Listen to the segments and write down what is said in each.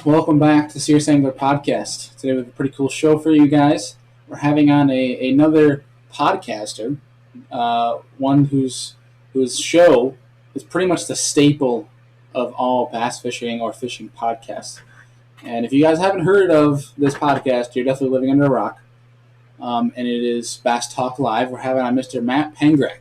welcome back to the Serious Angler Podcast. Today we have a pretty cool show for you guys. We're having on another podcaster, one whose show is pretty much the staple of all bass fishing or fishing podcasts. And if you guys haven't heard of this podcast, you're definitely living under a rock. And it is Bass Talk Live. We're having on Mr. Matt Pangrac.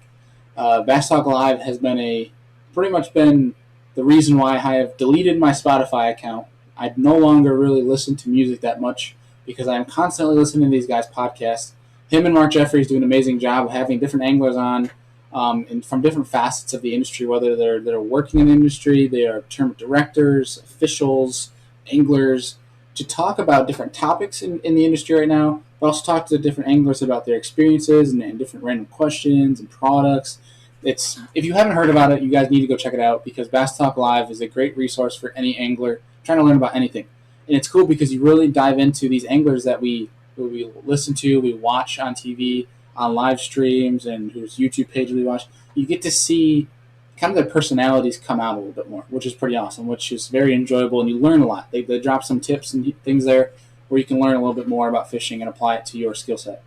Bass Talk Live has been pretty much been the reason why I have deleted my Spotify account. I no longer really listen to music that much because I am constantly listening to these guys' podcasts. Him and Mark Jeffries do an amazing job of having different anglers on and from different facets of the industry, whether they're working in the industry, they are tournament directors, officials, anglers, to talk about different topics in the industry right now, but also talk to different anglers about their experiences and different random questions and products. If you haven't heard about it, you guys need to go check it out because Bass Talk Live is a great resource for any angler trying to learn about anything. And it's cool because you really dive into these anglers that we listen to, we watch on TV, on live streams, and whose YouTube page we watch. You get to see kind of their personalities come out a little bit more, which is pretty awesome, which is very enjoyable, and you learn a lot. They drop some tips and things there where you can learn a little bit more about fishing and apply it to your skill set.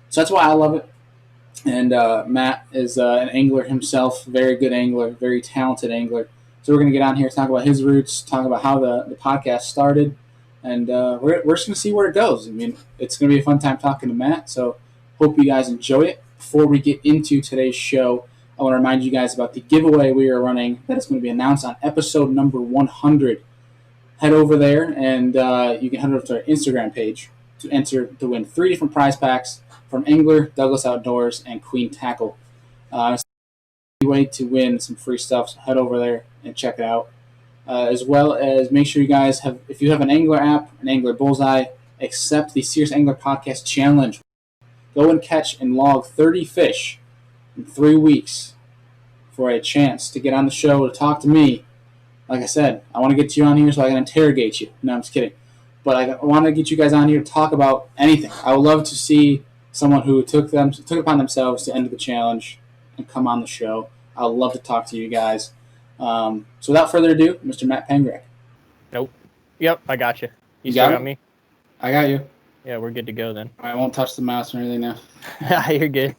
So that's why I love it. And Matt is an angler himself, very good angler, very talented angler. So we're going to get on here, talk about his roots, talk about how the podcast started, and we're just going to see where it goes. I mean, it's going to be a fun time talking to Matt, so hope you guys enjoy it. Before we get into today's show, I want to remind you guys about the giveaway we are running that is going to be announced on episode number 100. Head over there, and you can head over to our Instagram page to enter to win 3 different prize packs from Angler, Douglas Outdoors, and Queen Tackle. Way to win some free stuff, so head over there and check it out. As well as make sure you guys have, if you have an Angler app, an Angler Bullseye, accept the Serious Angler Podcast Challenge. Go and catch and log 30 fish in 3 weeks for a chance to get on the show to talk to me. Like I said, I want to get you on here so I can interrogate you. No, I'm just kidding. But I want to get you guys on here to talk about anything. I would love to see someone who took it upon themselves to enter the challenge and come on the show. I'd love to talk to you guys. So without further ado, Mr. Matt Pangrac. Nope. Yep, I got you. You still got me? I got you. Yeah, we're good to go then. I won't touch the mouse or anything now. You're good.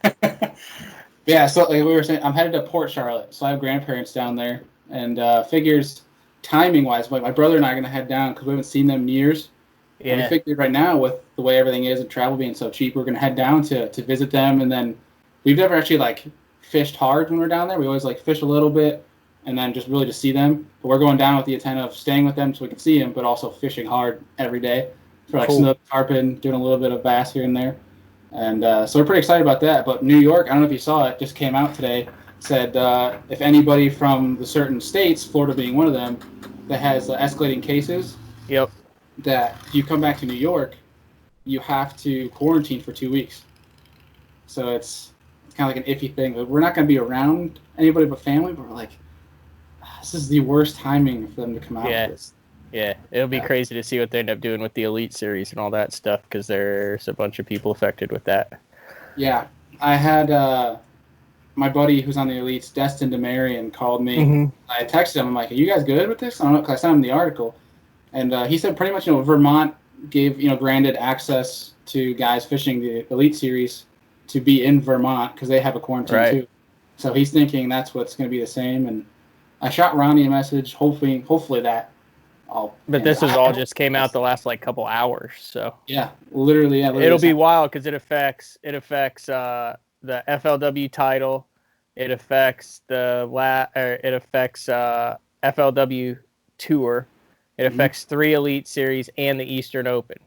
Yeah, so like we were saying, I'm headed to Port Charlotte. So I have grandparents down there. And figures timing-wise, my brother and I are going to head down because we haven't seen them in years. Yeah. And we figured right now with the way everything is and travel being so cheap, we're going to head down to visit them. And then we've never actually fished hard when we're down there. We always fish a little bit and then just really see them. But we're going down with the intent of staying with them so we can see them, but also fishing hard every day for cool. snook, tarpon, doing a little bit of bass here and there. And so we're pretty excited about that. But New York, I don't know if you saw it, just came out today, said if anybody from the certain states, Florida being one of them, that has escalating cases, yep, that you come back to New York, you have to quarantine for 2 weeks. So it's kind of like an iffy thing. We're not going to be around anybody but family, but we're like, this is the worst timing for them to come out with this. Yeah, it'll be crazy to see what they end up doing with the Elite Series and all that stuff because there's a bunch of people affected with that. Yeah, I had my buddy who's on the Elites, destined to marry, and called me. Mm-hmm. I texted him. I'm like, "Are you guys good with this?" I don't know, because I sent him the article, and he said pretty much, Vermont gave granted access to guys fishing the Elite Series to be in Vermont because they have a quarantine too. So he's thinking that's what's going to be the same. And I shot Ronnie a message, hopefully that. But this is all just came out the last couple hours, so yeah, literally. It'll be wild because it affects the FLW title, it affects FLW Tour, it affects 3 Elite Series and the Eastern Open.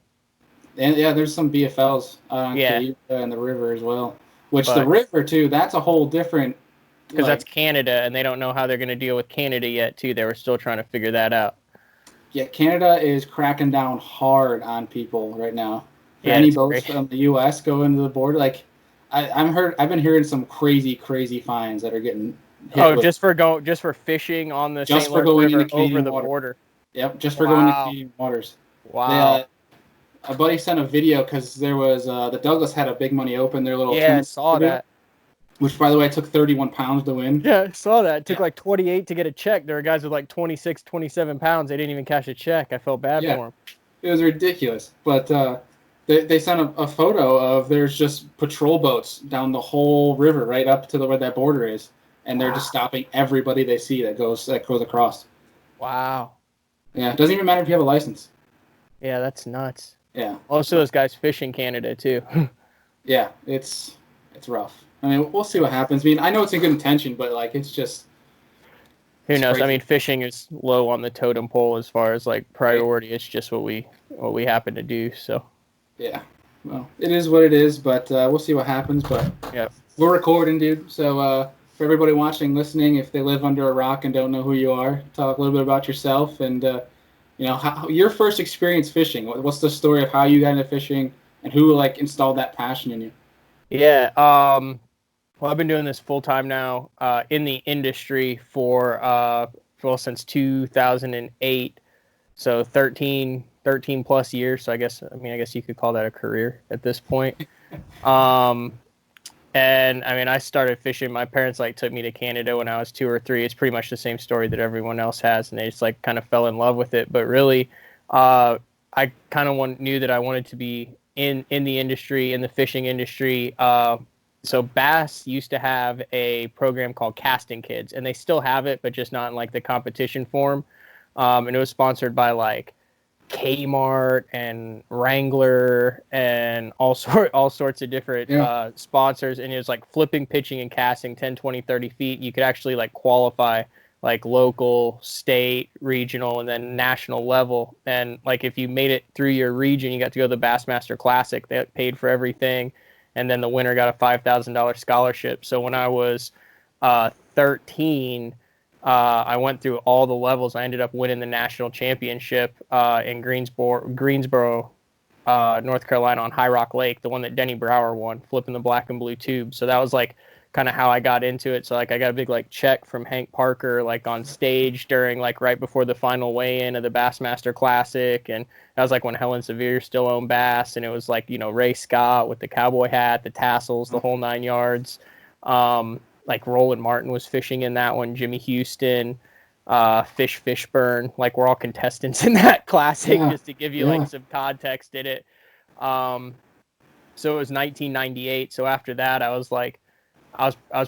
And yeah, there's some BFLs on and the river as well. The river too, that's a whole different. Because that's Canada, and they don't know how they're going to deal with Canada yet too. They were still trying to figure that out. Yeah, Canada is cracking down hard on people right now. Any boats from the U.S. go into the border, I've been hearing some crazy fines that are getting hit just for fishing on the St. Lawrence River over the border. Yep, just for going to Canadian waters. Wow. A buddy sent a video because there was the Douglas had a Big Money Open, their little I saw that. which, by the way, took 31 pounds to win. Yeah, I saw that. It took like 28 to get a check. There were guys with like 26, 27 pounds. They didn't even cash a check. I felt bad Yeah, for them. it was ridiculous. But they sent a photo of there's just patrol boats down the whole river right up to where that border is, and they're just stopping everybody they see that goes across. Wow. Yeah, it doesn't even matter if you have a license. Yeah, that's nuts. Yeah. Most of those guys fish in Canada too. Yeah, it's rough. I mean, we'll see what happens. I mean, I know it's in good intention, but like, it's just Who knows? crazy. I mean, fishing is low on the totem pole as far as like priority. It's just what we happen to do. So Yeah. Well, it is what it is, but we'll see what happens. But yeah, we're recording, dude. So for everybody watching, listening, if they live under a rock and don't know who you are, talk a little bit about yourself and how your first experience fishing. What's the story of how you got into fishing and who like installed that passion in you? yeah. Well, I've been doing this full time now in the industry for since 2008, so 13 plus years. So I guess you could call that a career at this point. And I mean, I started fishing. My parents like took me to Canada when I was 2 or 3. It's pretty much the same story that everyone else has, and they just like kind of fell in love with it. But really, I kind of knew that I wanted to be in the industry, in the fishing industry. So Bass used to have a program called Casting Kids, and they still have it, but just not in like the competition form. And it was sponsored by like Kmart and Wrangler and all sorts of different sponsors. And it was like flipping, pitching, and casting 10, 20, 30 feet. You could actually like qualify like local, state, regional, and then national level. And like if you made it through your region, you got to go to the Bassmaster Classic. They paid for everything. And then the winner got a $5,000 scholarship. So when I was 13, I went through all the levels. I ended up winning the national championship in Greensboro, North Carolina, on High Rock Lake, the one that Denny Brower won, flipping the black and blue tube. So that was like kind of how I got into it. So like I got a big like check from Hank Parker like on stage during like right before the final weigh-in of the Bassmaster Classic, and that was like when Helen Sevier still owned Bass, and it was like Ray Scott with the cowboy hat, the tassels, the whole 9 yards. Like Roland Martin was fishing in that one, Jimmy Houston, Fishburne, like we're all contestants in that classic, just to give you like some context in it. So it was 1998. So after that, I was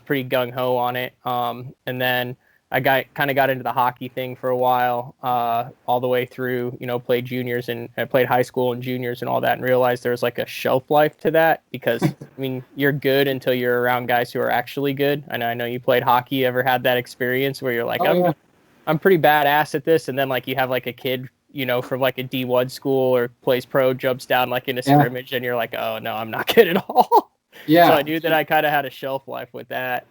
pretty gung ho on it. And then I kind of got into the hockey thing for a while, all the way through, played juniors and I played high school and juniors and all that, and realized there was like a shelf life to that because I mean, you're good until you're around guys who are actually good. I know you played hockey. Ever had that experience where you're like, I'm pretty badass at this. And then like you have like a kid, from like a D1 school or plays pro, jumps down like in a scrimmage, and you're like, oh no, I'm not good at all. Yeah. So I knew that I kind of had a shelf life with that.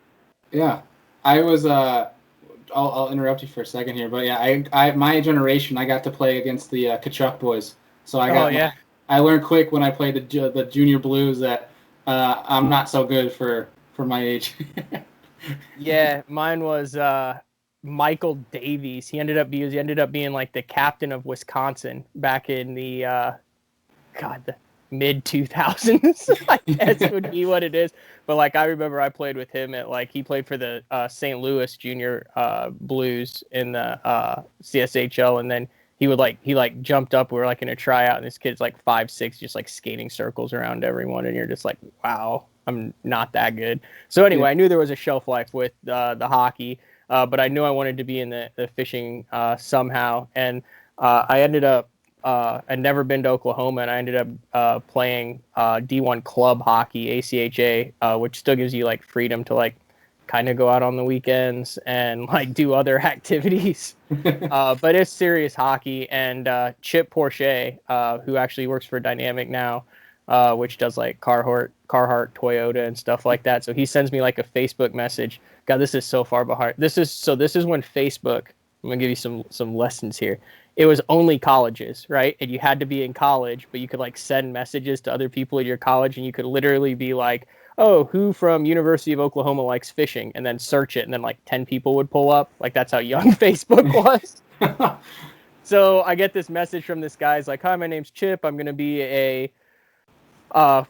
Yeah. I was I'll interrupt you for a second here, but yeah, I my generation, I got to play against the Kachuk boys, so I learned quick when I played the junior blues that I'm not so good for my age. Yeah, mine was Michael Davies. He ended up being like the captain of Wisconsin back in the the mid 2000s. I guess would be what it is. But like I remember I played with him at he played for the St. Louis Junior Blues in the CSHL, and then he jumped up. We were like in a tryout, and this kid's like 5'6", just like skating circles around everyone, and you're just like, wow, I'm not that good. So anyway, I knew there was a shelf life with the hockey, but I knew I wanted to be in the fishing somehow, and I ended up. I'd never been to Oklahoma, and I ended up playing D1 club hockey, ACHA, which still gives you like freedom to like kind of go out on the weekends and like do other activities. But it's serious hockey. And Chip Porcher, who actually works for Dynamic now, which does like Carhartt, Toyota, and stuff like that. So he sends me like a Facebook message. God, this is so far behind. This is when Facebook. I'm gonna give you some lessons here. It was only colleges, right? And you had to be in college, but you could like send messages to other people at your college, and you could literally be like, oh, who from University of Oklahoma likes fishing? And then search it, and then like 10 people would pull up. Like that's how young Facebook was. So I get this message from this guy. He's like, hi, my name's Chip. I'm going to be a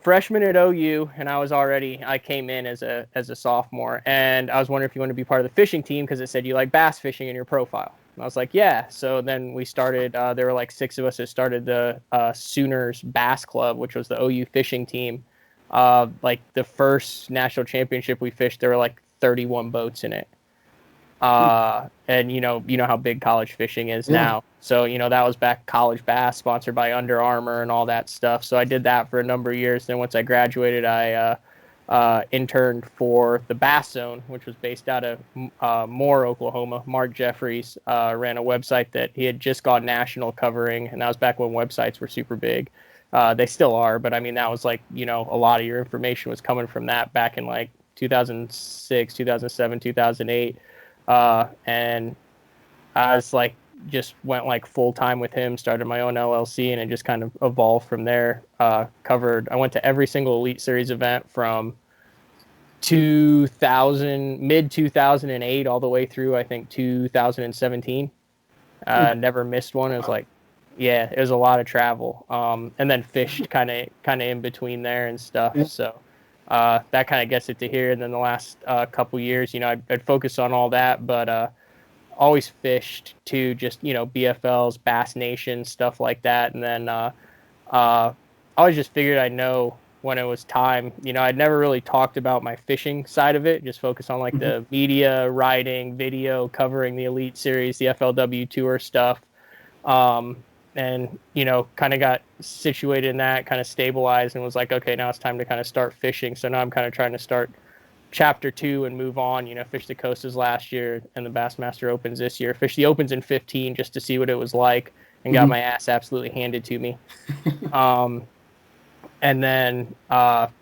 Freshman at OU, and I came in as a sophomore, and I was wondering if you want to be part of the fishing team because it said you like bass fishing in your profile. And I was like, yeah. So then we started. There were like 6 of us that started the Sooners Bass Club, which was the OU fishing team. Like the first national championship we fished, there were like 31 boats in it. And you know how big college fishing is now. So, that was back college bass sponsored by Under Armour and all that stuff. So I did that for a number of years. Then once I graduated, I interned for the Bass Zone, which was based out of Moore, Oklahoma. Mark Jeffries ran a website that he had just gone national covering, and that was back when websites were super big. They still are, but I mean, that was like, a lot of your information was coming from that back in like 2006, 2007, 2008. And I was like, just went like full time with him, started my own LLC, and it just kind of evolved from there. I went to every single Elite Series event from mid 2008 all the way through, I think, 2017. Never missed one. It was like, yeah, it was a lot of travel. And then fished kind of in between there and stuff. Yeah. So that kind of gets it to here. And then the last couple years, I'd focus on all that, but always fished too, just, BFLs, Bass Nation, stuff like that. And then I always just figured I'd know when it was time. I'd never really talked about my fishing side of it, just focus on like the media, writing, video, covering the Elite Series, the FLW Tour stuff. And, kind of got situated in that, kind of stabilized, and was like, okay, now it's time to kind of start fishing. So now I'm kind of trying to start chapter 2 and move on. Fished the Coastas last year and the Bassmaster Opens this year. Fished the Opens in 15 just to see what it was like, and got my ass absolutely handed to me. And then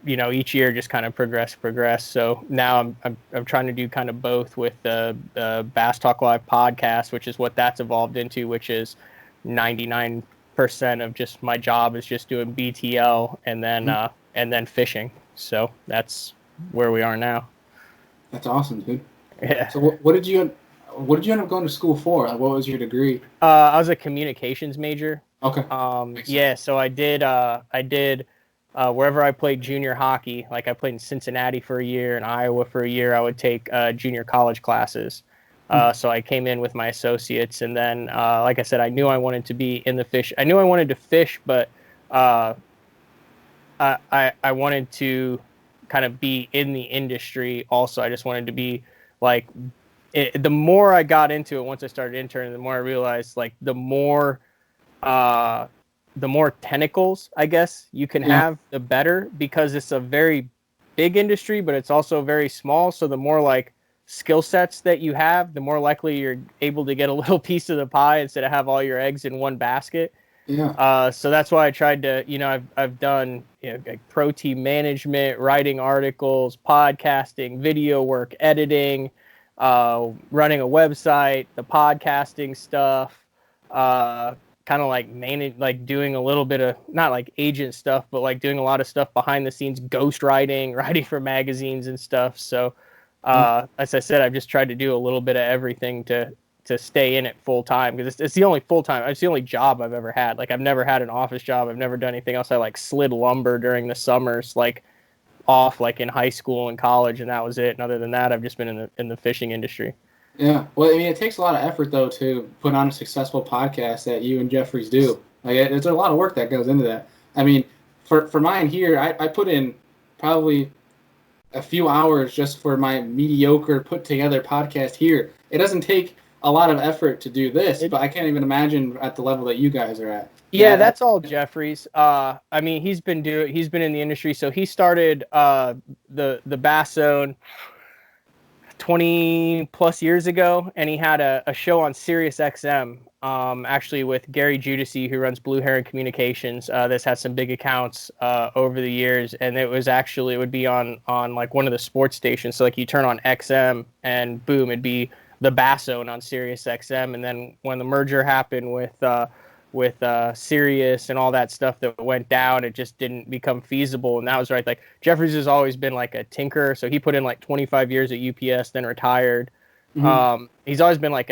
each year just kind of progress. So now I'm trying to do kind of both with the Bass Talk Live podcast, which is what that's evolved into, which is 99% of just my job is just doing BTL and then fishing. So that's where we are now. That's awesome, dude. Yeah. So what did you end up going to school for? Like, what was your degree? I was a communications major. Okay. Yeah. So I did wherever I played junior hockey. Like I played in Cincinnati for a year, in Iowa for a year. I would take junior college classes. So I came in with my associates, and then, like I said, I knew I wanted to be in the fish. I knew I wanted to fish, but I wanted to kind of be in the industry also. I just wanted to be like, the more I got into it, once I started interning, the more I realized like the more tentacles, I guess, you can have, the better, because it's a very big industry, but it's also very small. So the more like skill sets that you have, the more likely you're able to get a little piece of the pie instead of have all your eggs in one basket. Yeah. So that's why I tried to, I've done like pro team management, writing articles, podcasting, video work, editing, running a website, the podcasting stuff, kind of like doing a little bit of, not like agent stuff, but like doing a lot of stuff behind the scenes, writing for magazines and stuff. So as I said, I've just tried to do a little bit of everything to stay in it full time, because it's the only it's the only job I've ever had. Like I've never had an office job. I've never done anything else. I like slid lumber during the summers, like off like in high school and college, and that was it. And other than that, I've just been in the fishing industry. Yeah. Well, I mean, it takes a lot of effort though to put on a successful podcast that you and Jeffries do. Like there's a lot of work that goes into that. I mean, for mine here, I put in probably a few hours just for my mediocre put together podcast here. It doesn't take a lot of effort to do this, but I can't even imagine at the level that you guys are at. Yeah, that's all Jeffries. I mean, he's been in the industry. So he started the Bass Zone 20 plus years ago, and he had a show on Sirius XM, actually with Gary Judici, who runs Blue Heron Communications. That's had some big accounts over the years, and it would be on like one of the sports stations. So like you turn on XM, and boom, it'd be the Bass Zone on Sirius XM. And then when the merger happened with Sirius and all that stuff that went down, it just didn't become feasible. And that was right. Like Jeffries has always been like a tinker. So he put in like 25 years at UPS, then retired. He's always been like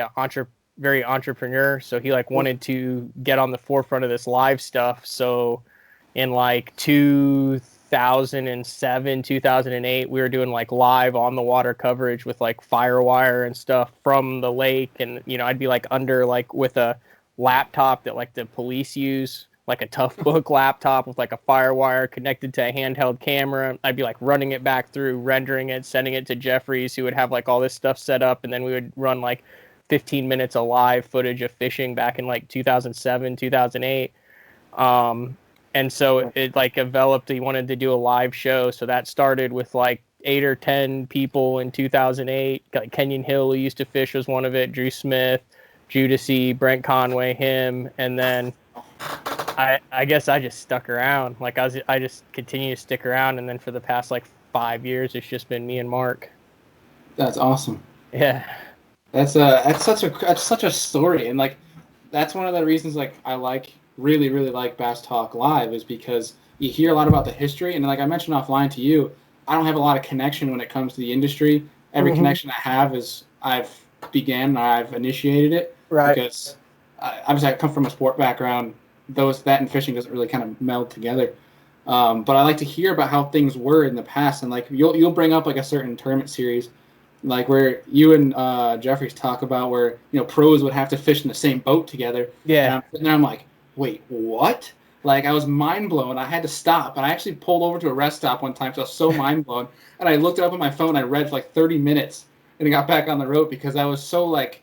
very entrepreneur. So he like wanted to get on the forefront of this live stuff. So in like 2007, 2008. We were doing like live on the water coverage with like Firewire and stuff from the lake. And, you know, I'd be like under like with a laptop that like the police use, like a Tough Book laptop with like a Firewire connected to a handheld camera. I'd be like running it back through, rendering it, sending it to Jeffries, who would have like all this stuff set up. And then we would run like 15 minutes of live footage of fishing back in like 2007, 2008. And so it like developed, he wanted to do a live show. So that started with like 8 or 10 people in 2008. Like Kenyon Hill, who used to fish, was one of it. Drew Smith, Judici, Brent Conway, him. And then I guess I just stuck around. Like I just continue to stick around. And then for the past like 5 years, it's just been me and Mark. That's awesome. Yeah. That's such a story. And like, that's one of the reasons like I really like Bass Talk Live, is because you hear a lot about the history, and like I mentioned offline to you, I don't have a lot of connection when it comes to the industry. Every connection I have is I've initiated it, Right. because obviously I come from a sport background. That and fishing doesn't really kind of meld together. But I like to hear about how things were in the past, and like you'll bring up like a certain tournament series, like where you and Jeffries talk about where, you know, pros would have to fish in the same boat together. Yeah. And I'm sitting there, I'm like, wait, what? Like, I was mind blown. I had to stop, and I actually pulled over to a rest stop one time, so I was so mind blown. And I looked up on my phone. I read for like 30 minutes, and I got back on the road because I was so like,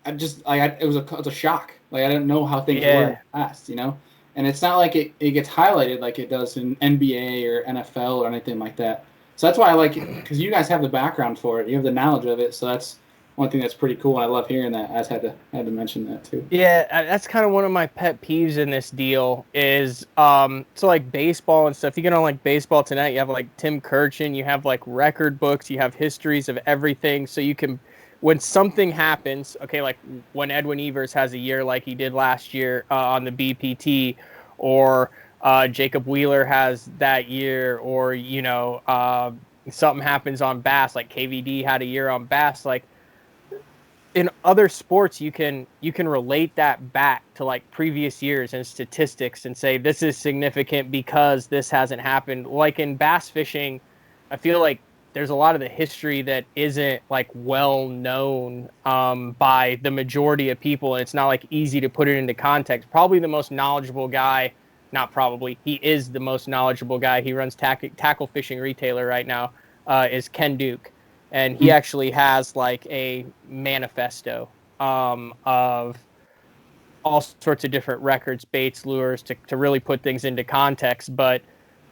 it was a shock. Like, I didn't know how things were in the past, you know. And it's not like it gets highlighted like it does in NBA or NFL or anything like that. So that's why I like it, because you guys have the background for it. You have the knowledge of it. So that's one thing that's pretty cool, and I love hearing that. I just had to mention that too. Yeah, that's kind of one of my pet peeves in this deal is so like baseball and stuff. You get on like Baseball Tonight, you have like Tim Kirchin, you have like record books, you have histories of everything. So you can, when something happens, okay, like when Edwin Evers has a year like he did last year on the BPT, or Jacob Wheeler has that year, or, you know, something happens on bass, like KVD had a year on bass, like in other sports, you can relate that back to like previous years and statistics and say this is significant because this hasn't happened. Like in bass fishing, I feel like there's a lot of the history that isn't like well known by the majority of people, and it's not like easy to put it into context. Probably the most knowledgeable guy, not probably, he is the most knowledgeable guy. He runs tackle fishing retailer right now, is Ken Duke. And he actually has like a manifesto of all sorts of different records, baits, lures, to really put things into context. But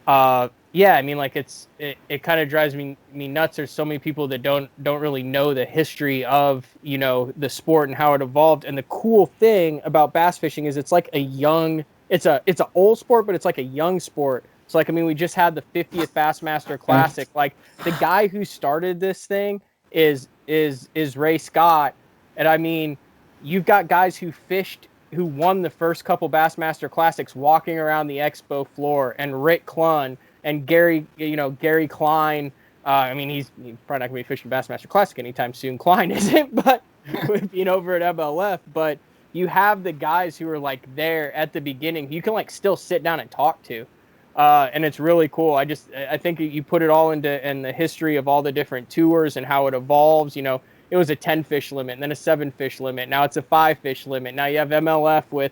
yeah, I mean, like it kind of drives me nuts. There's so many people that don't really know the history of, you know, the sport and how it evolved. And the cool thing about bass fishing is it's like it's an old sport, but it's like a young sport. So, like, I mean, we just had the 50th Bassmaster Classic. Like, the guy who started this thing is Ray Scott. And, I mean, you've got guys who won the first couple Bassmaster Classics walking around the expo floor, and Rick Clunn and Gary Klein. I mean, he's probably not going to be fishing Bassmaster Classic anytime soon. Klein isn't, but with being over at MLF. But you have the guys who are, like, there at the beginning. You can, like, still sit down and talk to. And it's really cool. I think you put it all in the history of all the different tours and how it evolves. You know, it was a 10 fish limit, and then a 7 fish limit. Now it's a 5 fish limit. Now you have MLF with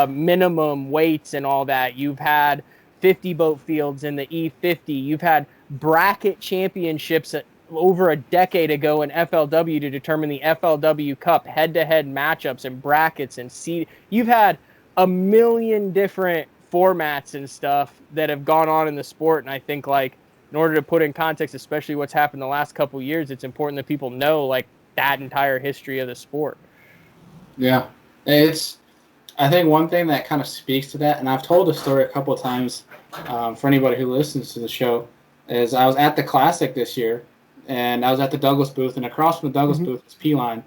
minimum weights and all that. You've had 50 boat fields in the E50. You've had bracket championships over a decade ago in FLW to determine the FLW Cup head-to-head matchups and brackets and seed. You've had a million different formats and stuff that have gone on in the sport, and I think, like, in order to put in context, especially what's happened the last couple of years, it's important that people know, like, that entire history of the sport. Yeah, I think one thing that kind of speaks to that, and I've told the story a couple of times for anybody who listens to the show, is I was at the Classic this year, and I was at the Douglas booth, and across from the Douglas booth was P-Line,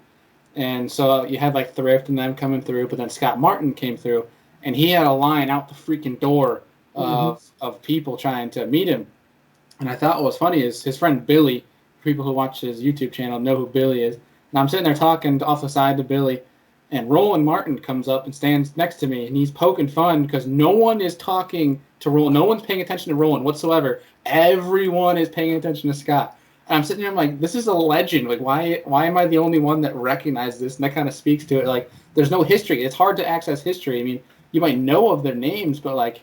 and so you had like Thrift and them coming through, but then Scott Martin came through, and he had a line out the freaking door of people trying to meet him. And I thought what was funny is his friend Billy, people who watch his YouTube channel know who Billy is. And I'm sitting there talking off the side to Billy, and Roland Martin comes up and stands next to me, and he's poking fun because no one is talking to Roland. No one's paying attention to Roland whatsoever. Everyone is paying attention to Scott. And I'm sitting here, I'm like, this is a legend. Like, why am I the only one that recognizes this? And that kind of speaks to it. Like, there's no history. It's hard to access history. I mean, you might know of their names, but like,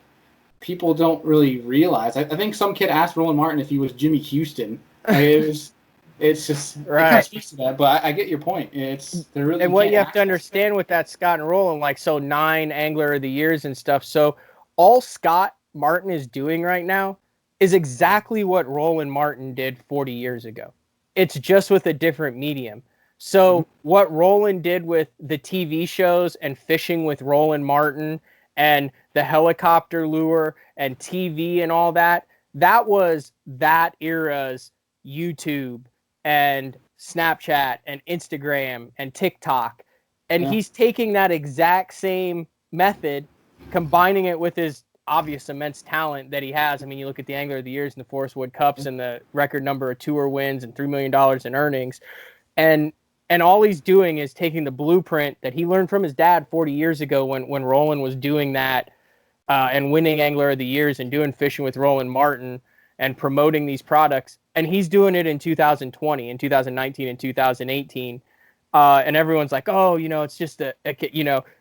people don't really realize. I think some kid asked Roland Martin if he was Jimmy Houston. Like, it's just right. It kind of speaks to that. But I get your point. They're really, and what you have to understand with that Scott and Roland, like, so 9 Angler of the Years and stuff. So all Scott Martin is doing right now is exactly what Roland Martin did 40 years ago. It's just with a different medium. So what Roland did with the TV shows and Fishing with Roland Martin and the helicopter lure and TV and all that, that was that era's YouTube and Snapchat and Instagram and TikTok. And he's taking that exact same method, combining it with his obvious immense talent that he has. I mean, you look at the Angler of the Years and the Forest Wood Cups and the record number of tour wins and $3 million in earnings. And all he's doing is taking the blueprint that he learned from his dad 40 years ago when Roland was doing that and winning Angler of the Years and doing Fishing with Roland Martin and promoting these products. And he's doing it in 2020, in 2019, and 2018. And everyone's like, oh, it's just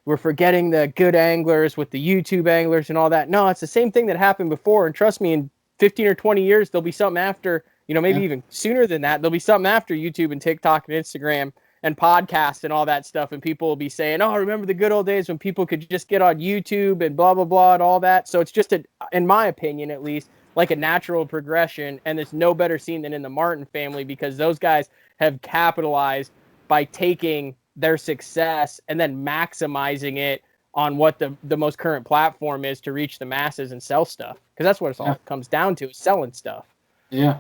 we're forgetting the good anglers with the YouTube anglers and all that. No, it's the same thing that happened before. And trust me, in 15 or 20 years, there'll be something after, maybe even sooner than that. There'll be something after YouTube and TikTok and Instagram and podcasts and all that stuff. And people will be saying, oh, remember the good old days when people could just get on YouTube and blah, blah, blah, and all that. So it's just, in my opinion, at least, like a natural progression. And there's no better scene than in the Martin family, because those guys have capitalized by taking their success and then maximizing it on what the most current platform is to reach the masses and sell stuff. Because that's what it all comes down to, is selling stuff. Yeah.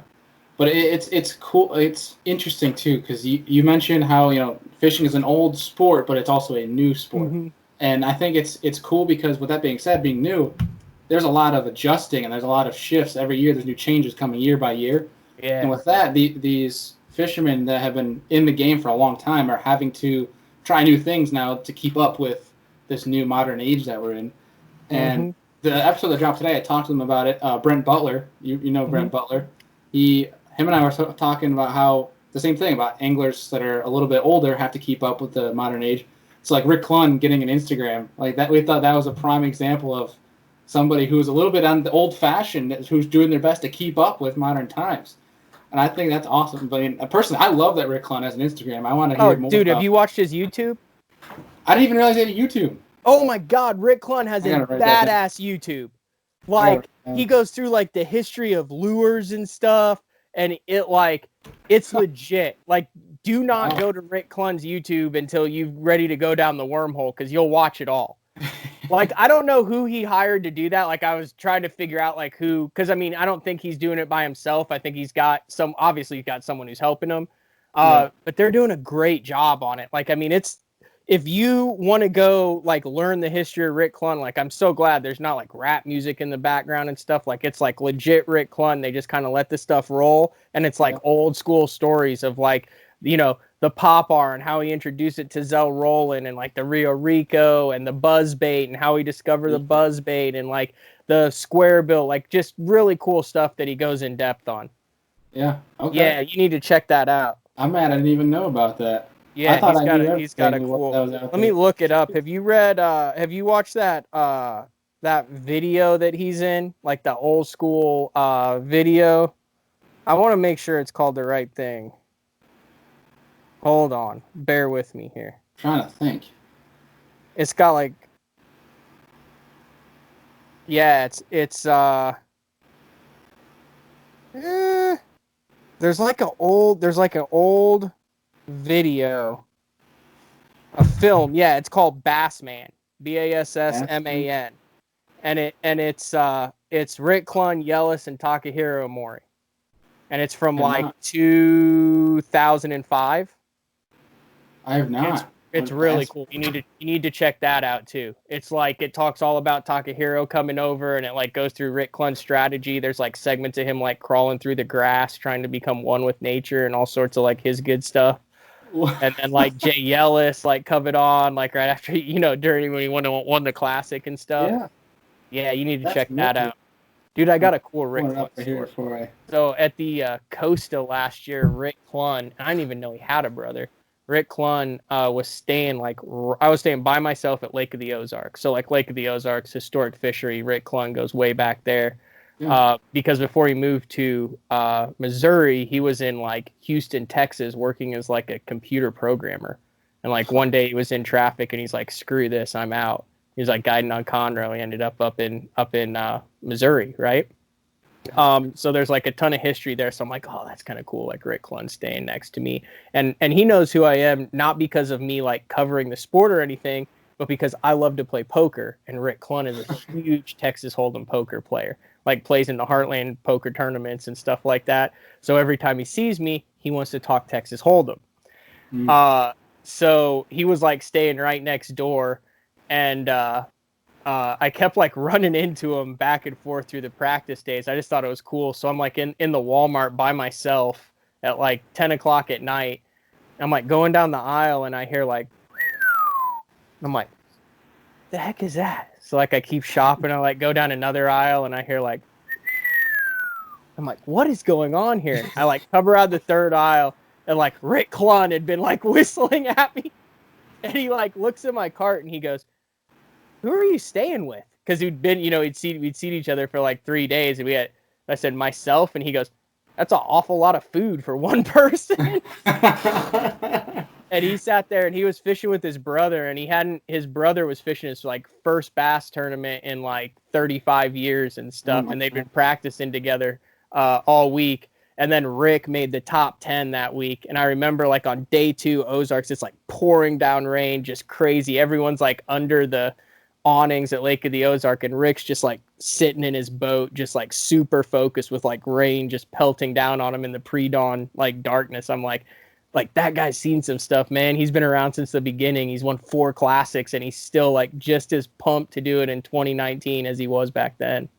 But it's cool. It's interesting, too, because you mentioned how, fishing is an old sport, but it's also a new sport. Mm-hmm. And I think it's cool because, with that being said, being new, there's a lot of adjusting and there's a lot of shifts every year. There's new changes coming year by year. Yeah. And with that, these fishermen that have been in the game for a long time are having to try new things now to keep up with this new modern age that we're in. And the episode that dropped today, I talked to them about it. Brent Butler, you know Brent Butler. Him and I were talking about how the same thing about anglers that are a little bit older have to keep up with the modern age. So like Rick Clunn getting an Instagram, like that, we thought that was a prime example of somebody who's a little bit on the old fashioned, who's doing their best to keep up with modern times. And I think that's awesome. But personally, I love that Rick Clunn has an Instagram. I want to hear more. Dude, have you watched his YouTube? I didn't even realize he had a YouTube. Oh my God, Rick Clunn has a badass YouTube. Like, he goes through like the history of lures and stuff, and it's legit. Like, do not go to Rick Clunn's YouTube until you're ready to go down the wormhole, because you'll watch it all. Like, I don't know who he hired to do that. Like, I was trying to figure out like who, because I mean, I don't think he's doing it by himself. I think he's got someone who's helping him. But they're doing a great job on it. Like, I mean, if you want to go like learn the history of Rick Clunn, like, I'm so glad there's not like rap music in the background and stuff. Like, it's like legit Rick Clunn. They just kind of let this stuff roll, and it's like old school stories of like, the Popar and how he introduced it to Zell Roland, and like the Rio Rico and the buzz bait and how he discovered the buzz bait and like the square bill, like just really cool stuff that he goes in depth on. Yeah. Okay. Yeah, you need to check that out. I'm mad I didn't even know about that. Yeah, he's got a cool. Let me look it up. Have you watched that video that he's in, like the old school video? I want to make sure it's called the right thing. Hold on. Bear with me here. I'm trying to think. It's got like, yeah, there's like an old video, a film. Yeah, it's called Bassman, Bassman, and it's Rick Clunn, Yellis, and Takahiro Omori, and it's from like 2005. I have not. It's really cool. You need to check that out too. It's like, it talks all about Takahiro coming over, and it like goes through Rick Clunn's strategy. There's like segments of him like crawling through the grass, trying to become one with nature, and all sorts of like his good stuff. And then like Jay Yellis like covered on like right after during when he won the classic and stuff. Yeah, you need to check that out. Dude, I got a cool Rick Pulling it Clunn up right here story. for I. So at the Costa last year, Rick Clunn, I didn't even know he had a brother. Rick Clunn was staying I was staying by myself at Lake of the Ozarks. So like Lake of the Ozarks, historic fishery. Rick Clunn goes way back there. Yeah. Because before he moved to Missouri, he was in like Houston, Texas, working as like a computer programmer. And like one day he was in traffic and he's like, "Screw this, I'm out." He was like guiding on Conroe. He ended up in Missouri, right? So there's like a ton of history there. So I'm like, oh, that's kind of cool. Like Rick Clunn staying next to me, and he knows who I am, not because of me like covering the sport or anything, but because I love to play poker. And Rick Clunn is a huge Texas Hold'em poker player, like plays in the Heartland poker tournaments and stuff like that. So every time he sees me, he wants to talk Texas Hold'em. So he was like staying right next door, and I kept like running into him back and forth through the practice days. I just thought it was cool. So I'm like in the Walmart by myself at like 10 o'clock at night. I'm like going down the aisle and I hear like, I'm like, the heck is that? So like I keep shopping. I like go down another aisle and I hear like, I'm like, what is going on here? I like cover out the third aisle and like Rick Clunn had been like whistling at me. And he like looks at my cart and he goes, "Who are you staying with?" Because we'd been, we'd seen each other for like 3 days, and I said myself, and he goes, "That's an awful lot of food for one person." And he sat there and he was fishing with his brother, and his brother was fishing his like first bass tournament in like 35 years and stuff, and they'd been practicing together all week. And then Rick made the top 10 that week. And I remember like on day 2, Ozarks, it's like pouring down rain, just crazy. Everyone's like under the awnings at Lake of the Ozark, and Rick's just like sitting in his boat, just like super focused with like rain just pelting down on him in the pre-dawn like darkness. I'm like that guy's seen some stuff, man. He's been around since the beginning. He's won 4 classics and he's still like just as pumped to do it in 2019 as he was back then.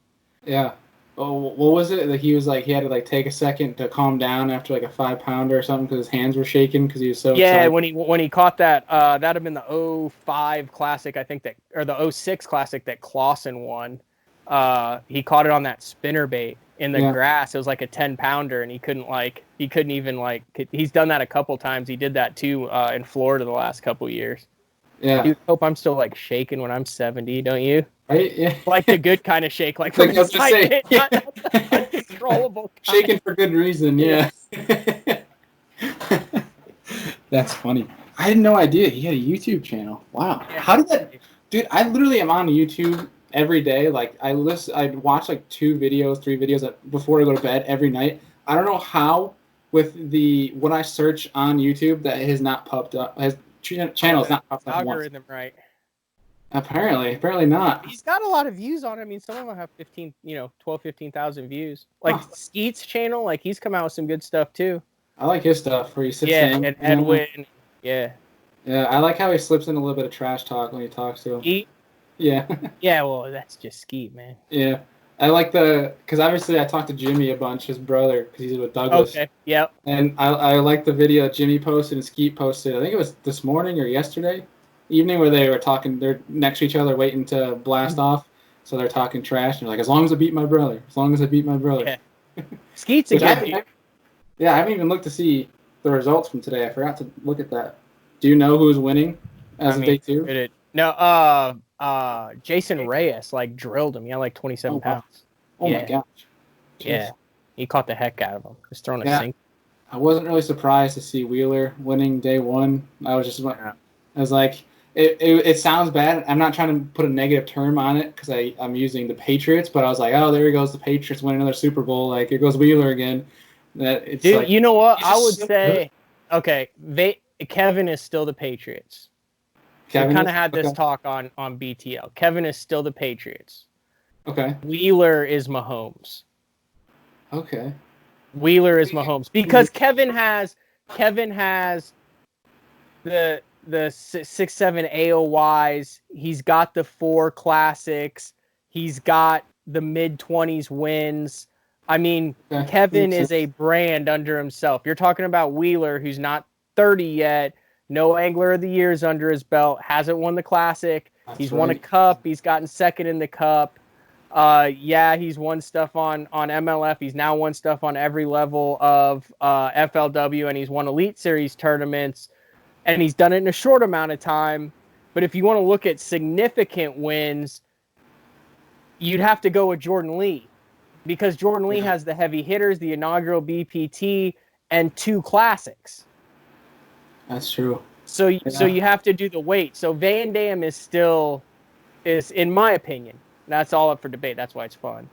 Yeah. Oh, what was it that he was like? He had to like take a second to calm down after like a 5-pounder or something because his hands were shaking because he was so excited. When he caught that, that'd have been the 05 classic, I think or the 06 classic that Clausen won. He caught it on that spinner bait in the grass. It was like a 10-pounder, and he couldn't even he's done that a couple times. He did that too in Florida the last couple years. Yeah. Dude, hope I'm still like shaking when I'm 70, don't you? Right? Yeah. Like the good kind of shake, like from excitement, not uncontrollable. Shaking for good reason, yeah. That's funny. I had no idea he had a YouTube channel. Wow. Yeah. How did that... Dude, I literally am on YouTube every day. Like, I'd watch like 3 videos before I go to bed every night. I don't know how with what I search on YouTube that it has not popped up. His channel is not popped up algorithm, once. right? Apparently not. He's got a lot of views on it. I mean, some of them have 15,000 views. Like Skeet's channel, like he's come out with some good stuff too. I like his stuff where he sits in. And Edwin. Yeah. Yeah, I like how he slips in a little bit of trash talk when he talks to him. Skeet? Yeah. Yeah, well, that's just Skeet, man. Yeah. I like because obviously I talked to Jimmy a bunch, his brother, because he's with Douglas. Okay, yep. And I like the video Jimmy posted and Skeet posted. I think it was this morning or yesterday evening where they were talking. They're next to each other waiting to blast off. So they're talking trash. And they're like, as long as I beat my brother. As long as I beat my brother. Yeah. Skeet's a good dude. Yeah, I haven't even looked to see the results from today. I forgot to look at that. Do you know who's winning as of day 2? No, Jason Reyes like drilled him. He had like 27 pounds. Oh my gosh. Jeez. Yeah. He caught the heck out of him. Just throwing a sink. I wasn't really surprised to see Wheeler winning day 1. I was like, it sounds bad. I'm not trying to put a negative term on it because I'm using the Patriots, but I was like, oh, there he goes, the Patriots winning another Super Bowl. Like, here goes Wheeler again. Dude, like, you know what? I would say, okay, Kevin is still the Patriots. We kind of had this talk on BTL. Kevin is still the Patriots. Okay. Wheeler is Mahomes. Okay. Wheeler is Mahomes because Kevin has the 6-7 AOYs. He's got the 4 classics. He's got the mid-20s wins. I mean, Kevin is a brand under himself. You're talking about Wheeler, who's not 30 yet, no Angler of the Years under his belt, hasn't won the Classic. He's won a Cup. He's gotten second in the Cup. Yeah, he's won stuff on MLF. He's now won stuff on every level of FLW, and he's won Elite Series tournaments, and he's done it in a short amount of time. But if you want to look at significant wins, you'd have to go with Jordan Lee, because Jordan Lee has the heavy hitters, the inaugural BPT, and 2 classics. That's true. So you have to do the weight. So Van Dam is, in my opinion, that's all up for debate. That's why it's fun.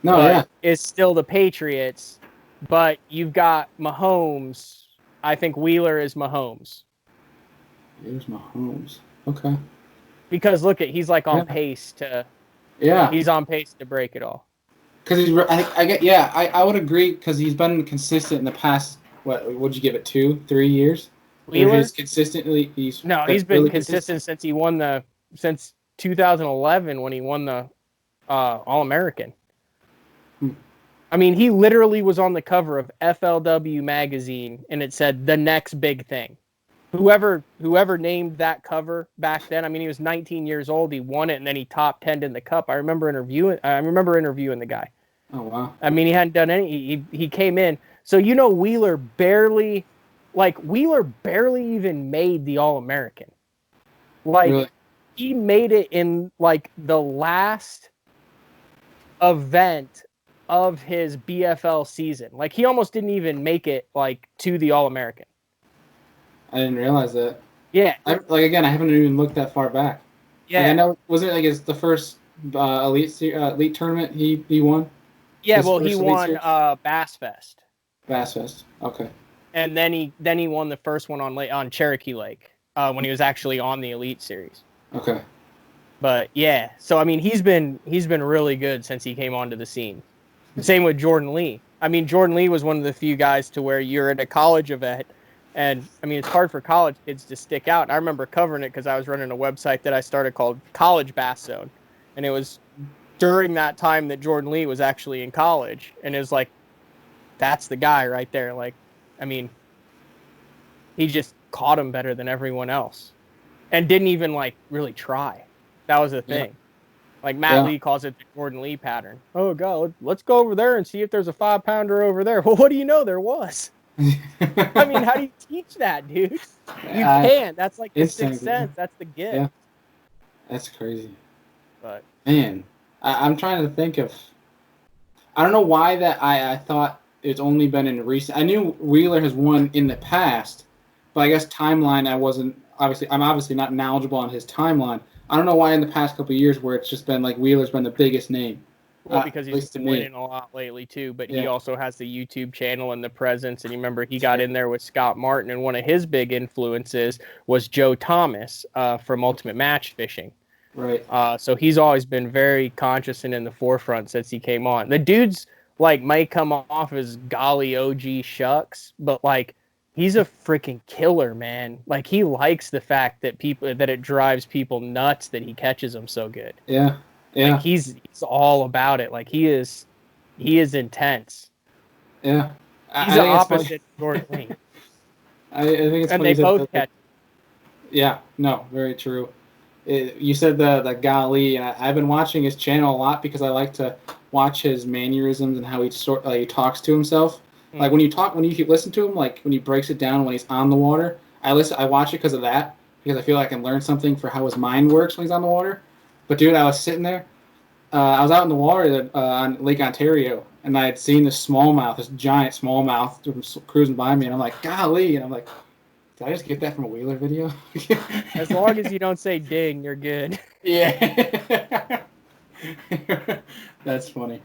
No, but yeah. It's still the Patriots. But you've got Mahomes. I think Wheeler is Mahomes. Here's Mahomes. Okay. Because look he's like on pace to. Yeah. He's on pace to break it all. Because I would agree, because he's been consistent in the past. What would you give it, 2-3 years? Wheeler? He's consistently. He's been really consistent since he won since 2011 when he won the All-American. I mean, he literally was on the cover of FLW magazine, and it said the next big thing. Whoever named that cover back then, I mean, he was 19 years old. He won it, and then he top 10'd in the Cup. I remember interviewing the guy. Oh wow! I mean, he hadn't done any. He came in. So Wheeler barely even made the All-American. Really? He made it in like the last event of his BFL season. Like, he almost didn't even make it like to the All-American. I didn't realize that. Yeah. I haven't even looked that far back. Yeah. Like, I know, wasn't it like the first elite tournament he won? Yeah, well, he won Bassfest. Bassfest. Okay. And then he won the first one on Cherokee Lake when he was actually on the Elite Series. Okay. But yeah, so I mean, he's been really good since he came onto the scene. Same with Jordan Lee. I mean, Jordan Lee was one of the few guys to where you're at a college event, and I mean, it's hard for college kids to stick out. I remember covering it because I was running a website that I started called College Bass Zone, and it was during that time that Jordan Lee was actually in college, and it was like, that's the guy right there. Like, I mean, he just caught him better than everyone else, and didn't even like really try. That was the thing. Yeah. Like Matt Lee calls it the Jordan Lee pattern. Oh God, let's go over there and see if there's a 5-pounder over there. Well, what do you know? There was. I mean, how do you teach that, dude? You can't. That's like the sixth sense. That's the gift. Yeah. That's crazy. But man, I'm trying to think of. I don't know why that I thought it's only been in recent. I knew Wheeler has won in the past, but I guess timeline I'm obviously not knowledgeable on his timeline. I don't know why in the past couple of years where it's just been like Wheeler's been the biggest name. Well, because he's been winning a lot lately too, but he also has the YouTube channel and the presence. And you remember he got in there with Scott Martin, and one of his big influences was Joe Thomas from Ultimate Match Fishing. Right. So he's always been very conscious and in the forefront since he came on. The dude's like might come off as golly OG shucks, but like he's a freaking killer, man. Like, he likes the fact that it drives people nuts that he catches them so good. Yeah. Yeah. Like, he's all about it. Like, he is intense. Yeah. He's the opposite of Jordan Lee. I think it's and funny they both catch. Yeah, no, very true. You said the golly, and I've been watching his channel a lot because I like to watch his mannerisms and how he talks to himself. Like when you listen to him, like when he breaks it down when he's on the water, I watch it because of that, because I feel like I can learn something for how his mind works when he's on the water. But dude, I was sitting there, I was out in the water on Lake Ontario, and I had seen this giant smallmouth cruising by me, and I'm like, golly, and I'm like, did I just get that from a Wheeler video? As long as you don't say ding, you're good. Yeah. That's funny.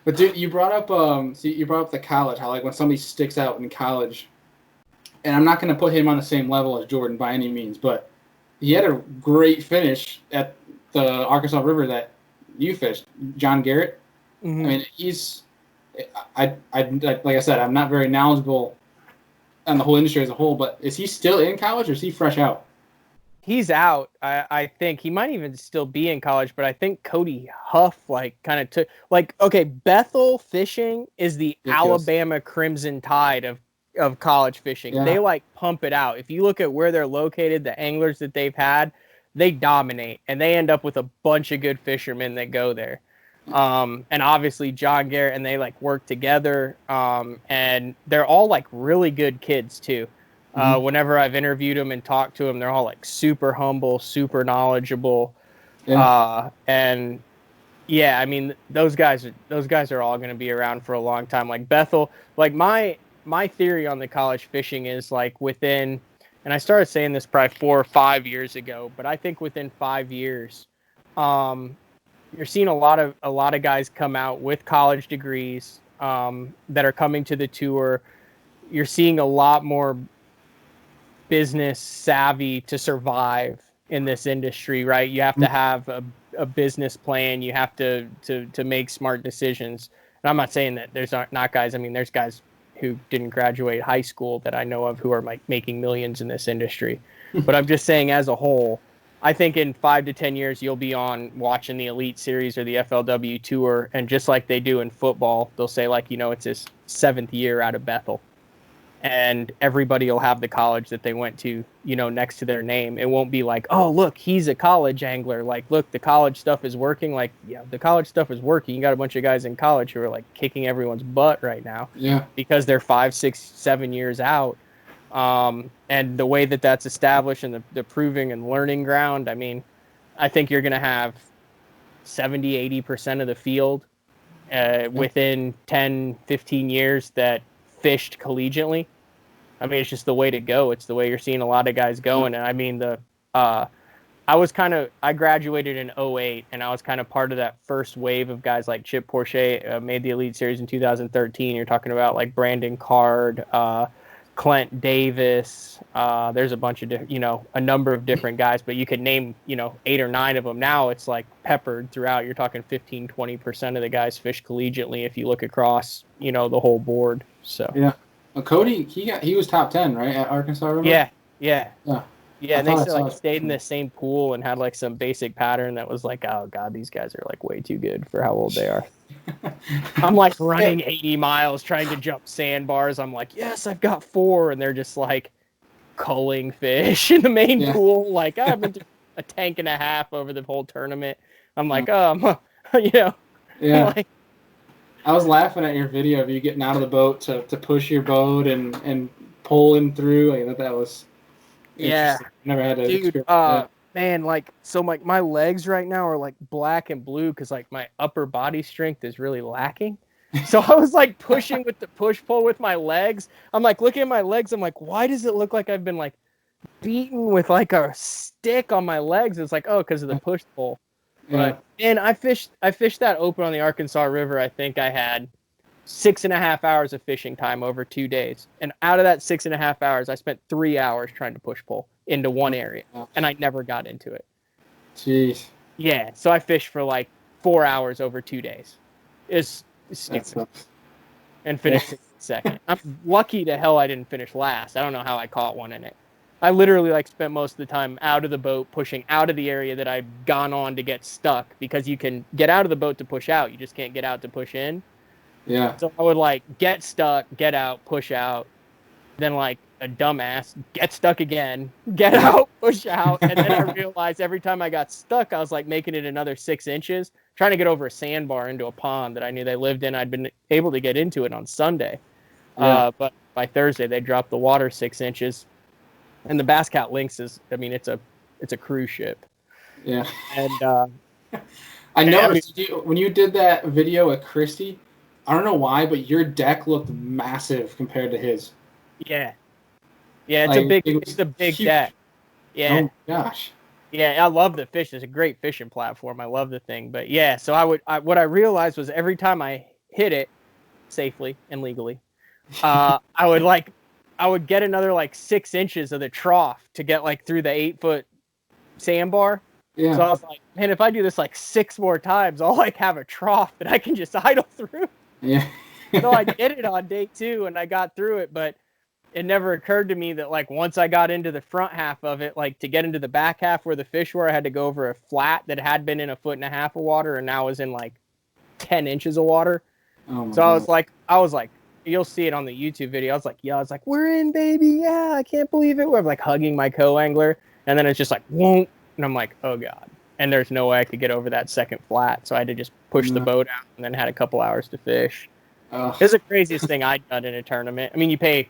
But dude, you brought up the college, how like when somebody sticks out in college, and I'm not going to put him on the same level as Jordan by any means, but he had a great finish at the Arkansas River that you fished, John Garrett. Mm-hmm. I mean, like I said, I'm not very knowledgeable on the whole industry as a whole, but is he still in college or is he fresh out? He's out. I think he might even still be in college, but I think Cody Huff kind of took okay. Bethel Fishing is the Alabama Crimson Tide of college fishing. Yeah. They pump it out. If you look at where they're located, the anglers that they've had, they dominate, and they end up with a bunch of good fishermen that go there. And obviously John Garrett and they like work together. And they're all like really good kids too. Whenever I've interviewed them and talked to them, they're all like super humble, super knowledgeable. And yeah, I mean, those guys are all going to be around for a long time. Like Bethel, like my theory on the college fishing is like within, and I started saying this probably 4 or 5 years ago, but I think within 5 years, you're seeing a lot of guys come out with college degrees that are coming to the tour. You're seeing a lot more business savvy to survive in this industry, right? You have to have a business plan. You have to make smart decisions. And I'm not saying that there's not guys. I mean, there's guys who didn't graduate high school that I know of who are like making millions in this industry. But I'm just saying as a whole, I think in 5 to 10 years, you'll be on watching the Elite Series or the FLW Tour. And just like they do in football, they'll say like, it's his 7th year out of Bethel. And everybody will have the college that they went to, next to their name. It won't be like, oh, look, he's a college angler. Like, look, the college stuff is working. Like, yeah, the college stuff is working. You got a bunch of guys in college who are like kicking everyone's butt right now. Yeah. Because they're 5, 6, 7 years out. And the way that that's established and the proving and learning ground, I mean, I think you're going to have 70, 80% of the field within 10, 15 years that fished collegiately. I mean, it's just the way to go. It's the way you're seeing a lot of guys going. And I mean, I graduated in 2008, and I was kind of part of that first wave of guys like Chip Porcher made the Elite Series in 2013. You're talking about like Brandon Card, Clint Davis. There's a bunch of a number of different guys, but you could name 8 or 9 of them. Now it's like peppered throughout. You're talking 15-20% of the guys fish collegiately if you look across the whole board. So yeah, well, Cody he was top 10, right, at Arkansas River? Yeah. And they still like stayed in the same pool and had like some basic pattern that was like, oh god, these guys are like way too good for how old they are. I'm like running 80 miles trying to jump sandbars. I'm like, yes, I've got 4, and they're just like culling fish in the main pool. Like I've been a tank and a half over the whole tournament. I'm like, Yeah. Like, I was laughing at your video of you getting out of the boat to push your boat and pulling through. I thought that was never had to experience that. Man, like, so my legs right now are like black and blue because like my upper body strength is really lacking. So I was like pushing with the push pull with my legs. I'm like looking at my legs. I'm like, why does it look like I've been like beaten with like a stick on my legs? It's like, oh, because of the push pull. But and I fished that open on the Arkansas River. I think I had 6.5 hours of fishing time over 2 days. And out of that 6.5 hours, I spent 3 hours trying to push pull into one area. And I never got into it. Jeez. Yeah. So I fished for like 4 hours over 2 days. It's stupid. And finished second. I'm lucky to hell I didn't finish last. I don't know how I caught one in it. I literally like spent most of the time out of the boat, pushing out of the area that I'd gone on to get stuck, because you can get out of the boat to push out. You just can't get out to push in. Yeah. So I would like get stuck, get out, push out, then like a dumbass, get stuck again, get out, push out. And then I realized every time I got stuck, I was like making it another 6 inches, trying to get over a sandbar into a pond that I knew they lived in. I'd been able to get into it on Sunday. But by Thursday, they dropped the water 6 inches. And the Bass Cat Lynx is, I mean, it's a cruise ship. Yeah. And I noticed when you did that video with Christy, I don't know why, but your deck looked massive compared to his. Yeah. Yeah, it's a big huge. deck. Yeah. Oh gosh. Yeah, I love the fish. It's a great fishing platform. I love the thing. But yeah, so what I realized was every time I hit it safely and legally, I would get another like 6 inches of the trough to get like through the 8-foot sandbar. Yeah. So I was like, man, if I do this like 6 more times, I'll like have a trough that I can just idle through. Yeah. So I did it on day 2 and I got through it, but it never occurred to me that like once I got into the front half of it, like to get into the back half where the fish were, I had to go over a flat that had been in 1.5 feet of water and now was in like 10 inches of water. Oh so God. I was like, you'll see it on the YouTube video. I was like, we're in, baby. Yeah, I can't believe it. We're like hugging my co-angler. And then it's just like, whoa. And I'm like, oh God. and there's no way I could get over that second flat. So I had to just push the boat out and then had a couple hours to fish. It's the craziest thing I'd done in a tournament. I mean, you pay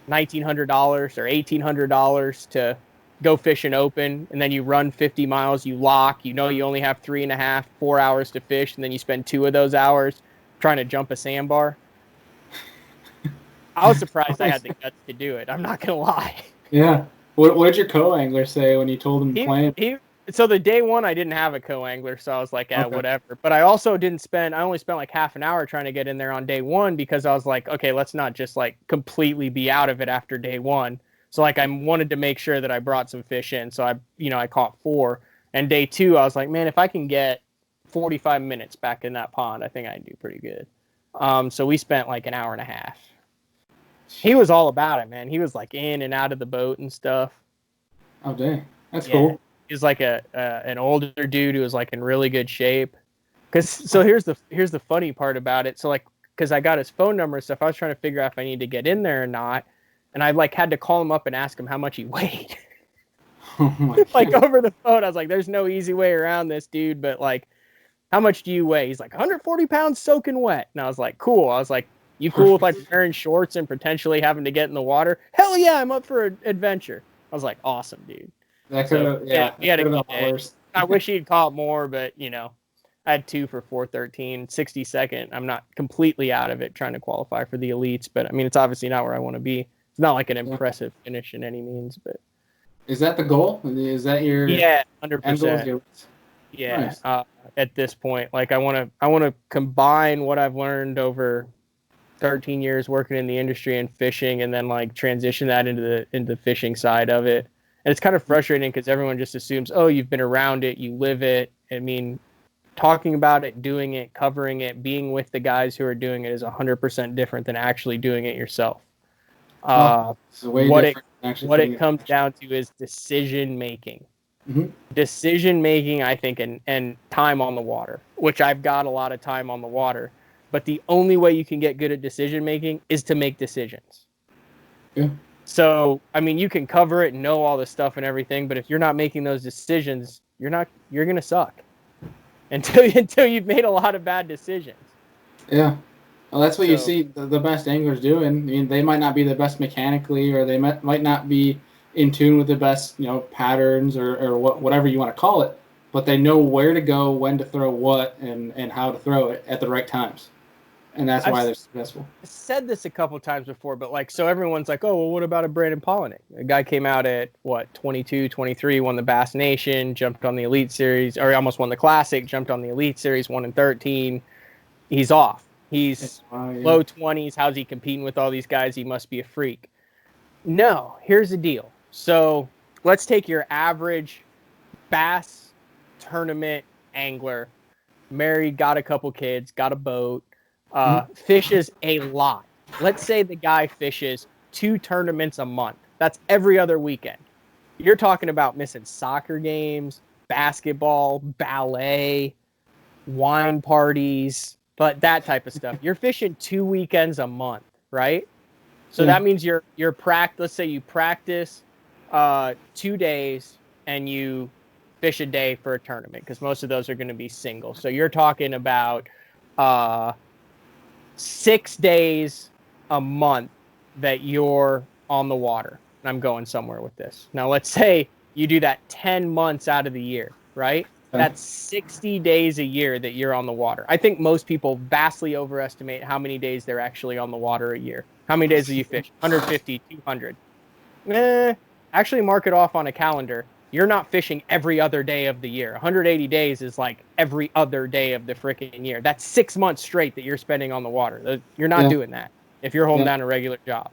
$1,900 or $1,800 to go fish an open, and then you run 50 miles, you lock, you only have 3.5, 4 hours to fish, and then you spend 2 of those hours trying to jump a sandbar. I was surprised I had the guts to do it. I'm not going to lie. Yeah. What did your co-angler say when you told him to plan? So the day one, I didn't have a co-angler, so I was like, whatever. But I also I only spent like half an hour trying to get in there on day one because I was like, okay, let's not just like completely be out of it after day one. So like I wanted to make sure that I brought some fish in. So I caught 4. And day 2, I was like, man, if I can get 45 minutes back in that pond, I think I'd do pretty good. So we spent like an hour and a half. He was all about it, man. He was like in and out of the boat and stuff. Oh, dang. That's cool. He's like an older dude who was like in really good shape. So here's the funny part about it. So like, because I got his phone number and stuff, I was trying to figure out if I need to get in there or not. And I like had to call him up and ask him how much he weighed. Oh my like over the phone, I was like, there's no easy way around this, dude. But like, how much do you weigh? He's like 140 pounds soaking wet. And I was like, cool. I was like, you cool with like wearing shorts and potentially having to get in the water? Hell yeah, I'm up for an adventure. I was like, awesome, dude. That could have, he had a good day. I wish he'd caught more, but I had 2 for 413, 62nd. I'm not completely out of it trying to qualify for the elites, but I mean, it's obviously not where I want to be. It's not like an impressive finish in any means, but is that the goal? Is that your 100%? Yeah. Nice. At this point, like I want to combine what I've learned over 13 years working in the industry and fishing, and then like transition that into the fishing side of it. And it's kind of frustrating because everyone just assumes, oh, you've been around it, you live it. I mean, talking about it, doing it, covering it, being with the guys who are doing it is 100% different than actually doing it yourself. What it comes down to is decision making. Mm-hmm. Decision making, I think, and time on the water, which I've got a lot of time on the water. But the only way you can get good at decision making is to make decisions. Yeah. So, I mean, you can cover it and know all this stuff and everything, but if you're not making those decisions, you're going to suck until you've made a lot of bad decisions. Yeah. Well, that's what you see the best anglers doing. I mean, they might not be the best mechanically, or they might not be in tune with the best, patterns or whatever you want to call it, but they know where to go, when to throw what, and how to throw it at the right times. And that's why they're successful. I said this a couple of times before, but like, so everyone's like, oh, well, what about a Brandon Polinick? A guy came out at 22, 23, won the Bass Nation, jumped on the Elite Series, or he almost won the Classic, jumped on the Elite Series, 1-13. He's off. He's low 20s. How's he competing with all these guys? He must be a freak. No, here's the deal. So let's take your average bass tournament angler, married, got a couple kids, got a boat, fishes a lot. Let's say the guy fishes 2 tournaments a month. That's every other weekend. You're talking about missing soccer games, basketball, ballet, wine parties, but that type of stuff. You're fishing 2 weekends a month, right? So that means let's say you practice 2 days and you fish a day for a tournament, because most of those are going to be single. So you're talking about 6 days a month that you're on the water. And I'm going somewhere with this. Now, let's say you do that 10 months out of the year, right? That's 60 days a year that you're on the water. I think most people vastly overestimate how many days they're actually on the water a year. How many days do you fish? 150, 200. Actually mark it off on a calendar. You're not fishing every other day of the year. 180 days is like every other day of the freaking year. That's 6 months straight that you're spending on the water. You're not doing that if you're holding down a regular job.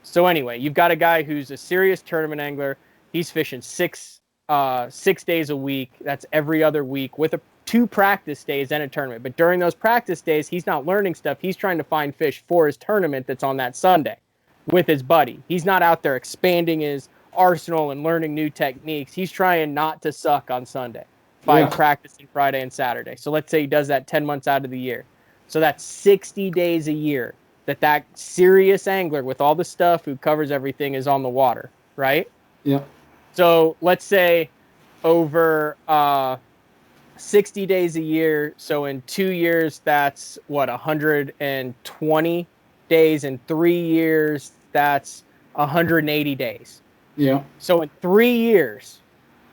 So anyway, you've got a guy who's a serious tournament angler. He's fishing 6 days a week. That's every other week with 2 practice days and a tournament. But during those practice days, he's not learning stuff. He's trying to find fish for his tournament that's on that Sunday with his buddy. He's not out there expanding his arsenal and learning new techniques. He's trying not to suck on Sunday by practicing Friday and Saturday. So let's say he does that 10 months out of the year. So that's 60 days a year that serious angler with all the stuff who covers everything is on the water, right? Yeah. So let's say over 60 days a year. So in 2 years, that's what, 120 days. In 3 years, that's 180 days. Yeah. So in 3 years,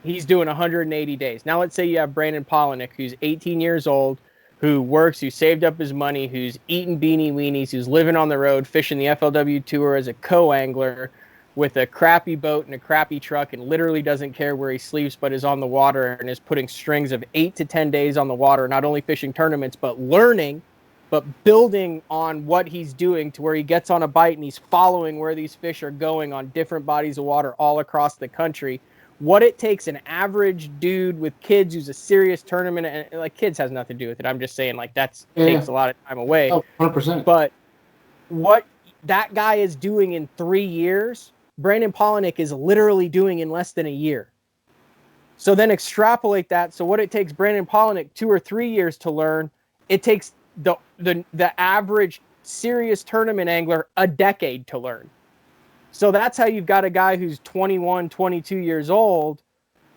he's doing 180 days. Now, let's say you have Brandon Polinick, who's 18 years old, who works, who saved up his money, who's eating beanie weenies, who's living on the road, fishing the FLW Tour as a co-angler with a crappy boat and a crappy truck, and literally doesn't care where he sleeps, but is on the water and is putting strings of 8 to 10 days on the water, not only fishing tournaments, but learning, but building on what he's doing to where he gets on a bite and he's following where these fish are going on different bodies of water all across the country. What it takes an average dude with kids who's a serious tournament, and like kids has nothing to do with it. I'm just saying like takes a lot of time away. Oh, 100%. But what that guy is doing in 3 years, Brandon Polinick is literally doing in less than a year. So then extrapolate that. So what it takes Brandon Polinick 2 or 3 years to learn, it takes the average serious tournament angler a decade to learn. So that's how you've got a guy who's 21, 22 years old,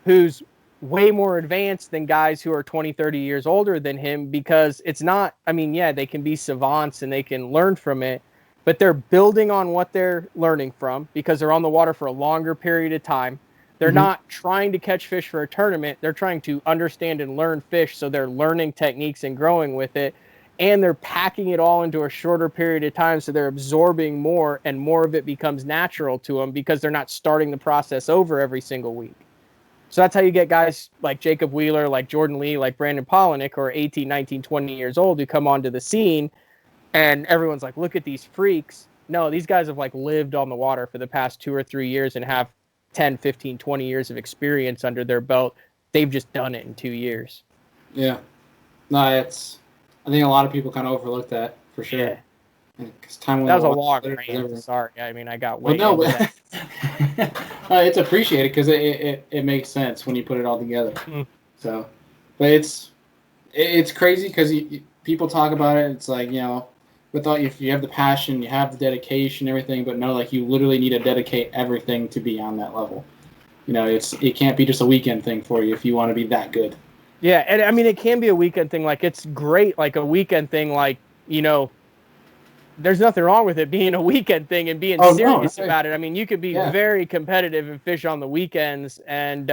who's way more advanced than guys who are 20, 30 years older than him, because it's not, I mean, yeah, they can be savants and they can learn from it, but they're building on what they're learning from because they're on the water for a longer period of time. They're not trying to catch fish for a tournament. They're trying to understand and learn fish. So they're learning techniques and growing with it. And they're packing it all into a shorter period of time. So they're absorbing more, and more of it becomes natural to them because they're not starting the process over every single week. So that's how you get guys like Jacob Wheeler, like Jordan Lee, like Brandon Polinick, who are 18, 19, 20 years old, who come onto the scene. And everyone's like, look at these freaks. No, these guys have like lived on the water for the past 2 or 3 years and have 10, 15, 20 years of experience under their belt. They've just done it in 2 years. Yeah. No, I think a lot of people kind of overlook that for sure. Yeah. Time that was a long rant. Sorry. I mean, I got way into that. It's appreciated because it makes sense when you put it all together. So, but it's crazy because people talk about it. It's like, you know, without if you have the passion, you have the dedication, everything, but no, like you literally need to dedicate everything to be on that level. You know, it can't be just a weekend thing for you if you want to be that good. Yeah, and I mean, it can be a weekend thing. Like, it's great, like a weekend thing. Like, you know, there's nothing wrong with it being a weekend thing and being serious about it. I mean, you could be very competitive and fish on the weekends and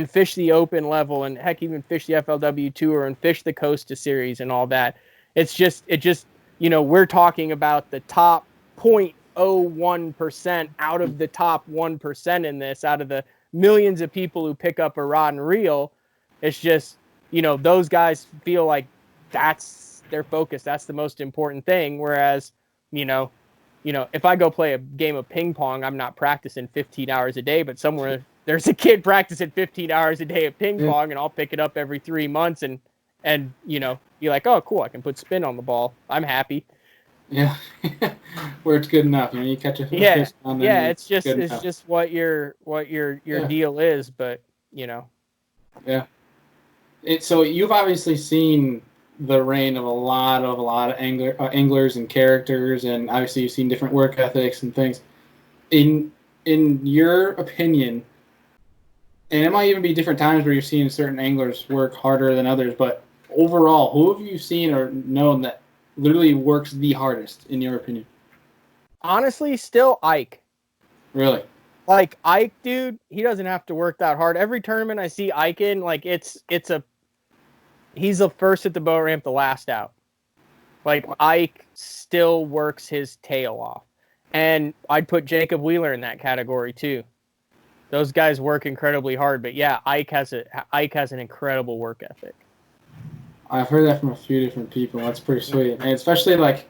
fish the open level and heck, even fish the FLW Tour and fish the Costa Series and all that. It just, you know, we're talking about the top 0.01% out of the top 1% in this, out of the millions of people who pick up a rod and reel. It's just, you know, those guys feel like that's their focus. That's the most important thing. Whereas, you know, if I go play a game of ping pong, I'm not practicing 15 hours a day, but somewhere there's a kid practicing 15 hours a day of ping pong, and I'll pick it up every 3 months and, you know, be like, oh, cool, I can put spin on the ball. I'm happy. Yeah. Where it's good enough. You know, you catch a fish on there. Yeah, it's just what your deal is, but, you know. Yeah. So you've obviously seen the reign of a lot of anglers and characters, and obviously you've seen different work ethics and things. In your opinion, and it might even be different times where you've seen certain anglers work harder than others, but overall, who have you seen or known that literally works the hardest, in your opinion? Honestly, still Ike. Really? Like, Ike, dude, he doesn't have to work that hard. Every tournament I see Ike in, like, he's the first at the boat ramp, the last out. Like, Ike still works his tail off. And I'd put Jacob Wheeler in that category, too. Those guys work incredibly hard. But, yeah, Ike has an incredible work ethic. I've heard that from a few different people. That's pretty sweet. And especially, like,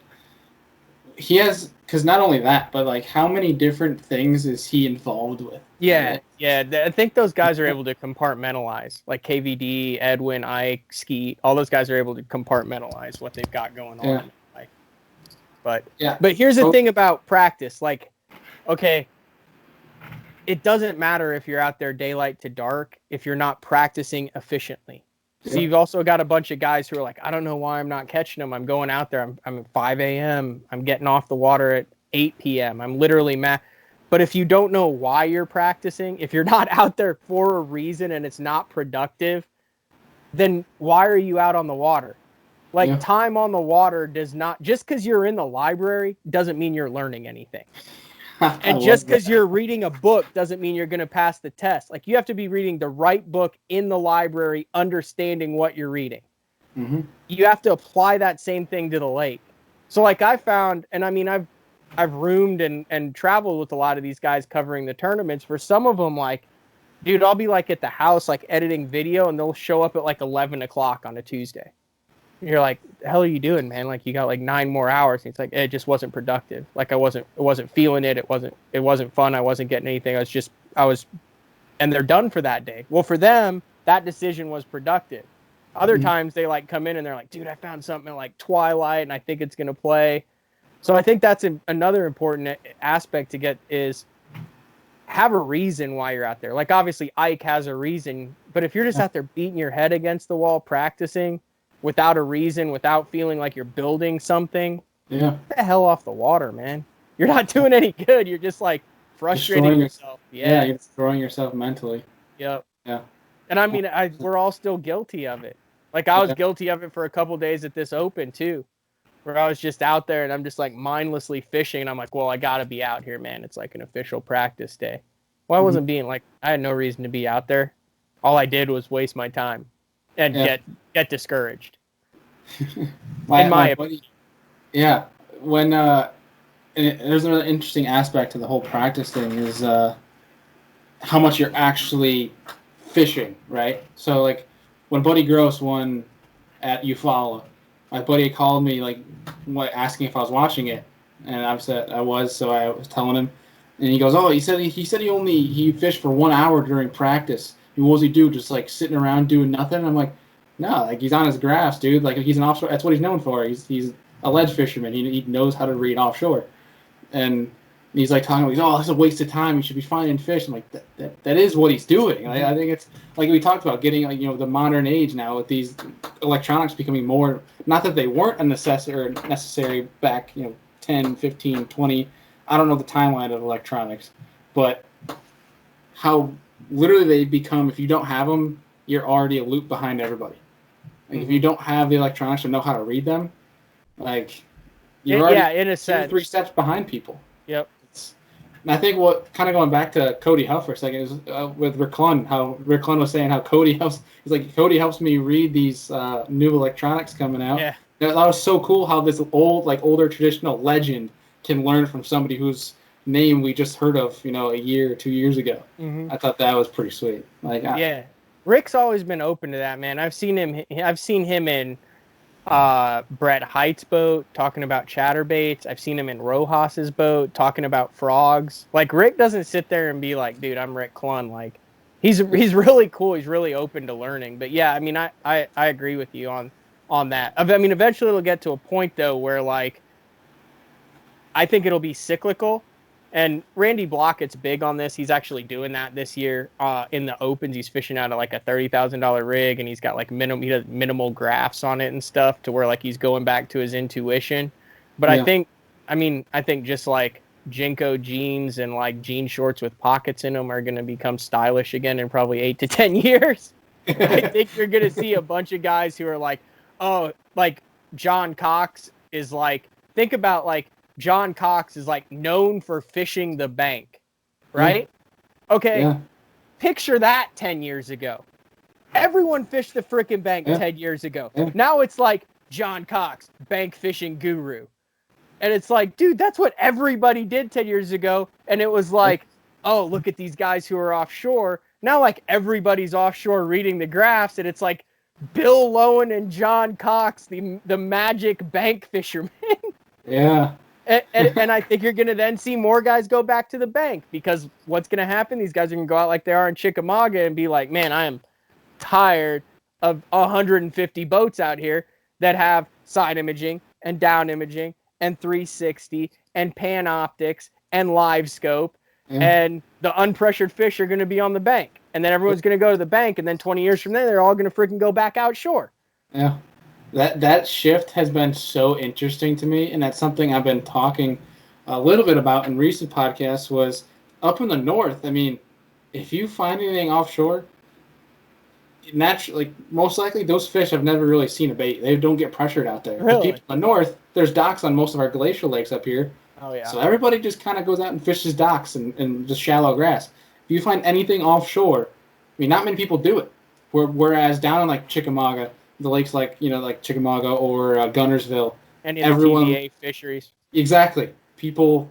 he has, because not only that, but, like, how many different things is he involved with? Yeah. I think those guys are able to compartmentalize. Like KVD, Edwin, Ike, Skeet, all those guys are able to compartmentalize what they've got going on. But here's the thing about practice. Like, okay, it doesn't matter if you're out there daylight to dark if you're not practicing efficiently. So you've also got a bunch of guys who are like, I don't know why I'm not catching them. I'm going out there. I'm at 5 a.m. I'm getting off the water at 8 p.m. I'm literally But if you don't know why you're practicing, if you're not out there for a reason and it's not productive, then why are you out on the water? Like, time on the water does not, just because you're in the library doesn't mean you're learning anything. And just because you're reading a book doesn't mean you're going to pass the test. Like, you have to be reading the right book in the library, understanding what you're reading. Mm-hmm. You have to apply that same thing to the lake. So, like, I found, and I mean, I've roomed and traveled with a lot of these guys covering the tournaments. For some of them, like, dude, I'll be like at the house, like editing video, and they'll show up at like 11 o'clock on a Tuesday. And you're like, the hell are you doing, man? Like, you got like 9 more hours. And it's like, it just wasn't productive. Like, I wasn't feeling it. It wasn't fun. I wasn't getting anything. And they're done for that day. Well, for them, that decision was productive. Other times they like come in and they're like, dude, I found something like Twilight and I think it's going to play. So I think that's another important aspect to get is have a reason why you're out there. Like, obviously Ike has a reason, but if you're just out there beating your head against the wall, practicing without a reason, without feeling like you're building something, get the hell off the water, man. You're not doing any good. You're just like frustrating yourself. Yeah, you're destroying yourself mentally. Yep. Yeah. And I mean, we're all still guilty of it. Like, I was guilty of it for a couple days at this Open too, where I was just out there and I'm just like mindlessly fishing. And I'm like, well, I got to be out here, man. It's like an official practice day. Well, I wasn't being like, I had no reason to be out there. All I did was waste my time and get discouraged. my buddy, when there's another interesting aspect to the whole practice thing is how much you're actually fishing, right? So like when Buddy Gross won at Eufaula, my buddy called me like asking if I was watching it, and I said I was, so I was telling him, and he goes, "Oh, he said he fished for 1 hour during practice. What does he do? Just like sitting around doing nothing?" I'm like, "No, like he's on his graphs, dude. Like he's an offshore. That's what he's known for. He's a ledge fisherman. He knows how to read offshore." And he's like talking like, "Oh, this is a waste of time. He should be finding fish." I'm like, that is what he's doing. I think it's like we talked about getting like, the modern age now with these electronics becoming more. Not that they weren't necessary back 10, 15, 20. I don't know the timeline of electronics, but how literally they become, if you don't have them, you're already a loop behind everybody. Like if you don't have the electronics or know how to read them, like you're already in a sense 2 or 3 steps behind people. Yep. And I think what kind of going back to Cody Huff for a second is with Rick Clunn, how Rick Clunn was saying how Cody helps. He's like, Cody helps me read these new electronics coming out. Yeah. That was so cool how this older traditional legend can learn from somebody whose name we just heard of, a year or 2 years ago. I thought that was pretty sweet. Like, Rick's always been open to that, man. I've seen him in Brett Height's boat talking about chatterbaits. I've seen him in Rojas's boat talking about frogs. Like, Rick doesn't sit there and be like, dude, I'm Rick Clunn. Like, he's really cool. He's really open to learning. But yeah, I mean, I agree with you on that. I mean, eventually it'll get to a point though where like I think it'll be cyclical. And Randy Blockett's big on this. He's actually doing that this year in the Opens. He's fishing out of like a $30,000 rig, and he's got like he does minimal graphs on it and stuff to where like he's going back to his intuition. But I think just like Jinko jeans and like jean shorts with pockets in them are going to become stylish again in probably 8 to 10 years. I think you're going to see a bunch of guys who are like, oh, like John Cox is like, think about like, John Cox is like known for fishing the bank, right? Okay. Yeah. Picture that 10 years ago. Everyone fished the freaking bank 10 years ago. Yeah. Now it's like John Cox, bank fishing guru. And it's like, dude, that's what everybody did 10 years ago. And it was like, oh, look at these guys who are offshore. Now like everybody's offshore reading the graphs, and it's like Bill Lowen and John Cox, the magic bank fishermen. Yeah. And I think you're going to then see more guys go back to the bank, because what's going to happen? These guys are going to go out like they are in Chickamauga and be like, man, I am tired of 150 boats out here that have side imaging and down imaging and 360 and Panoptics and live scope. And the unpressured fish are going to be on the bank. And then everyone's going to go to the bank. And then 20 years from there, they're all going to freaking go back out shore. Yeah. That shift has been so interesting to me, and that's something I've been talking a little bit about in recent podcasts, was up in the north, I mean, if you find anything offshore, naturally, like, most likely those fish have never really seen a bait. They don't get pressured out there. Because Really? people in the north, there's docks on most of our glacial lakes up here. Oh yeah. So everybody just kind of goes out and fishes docks and just shallow grass. If you find anything offshore, I mean, not many people do it. Whereas down in like Chickamauga, the lakes like like Chickamauga or Gunnersville, Any of the everyone TVA fisheries. exactly people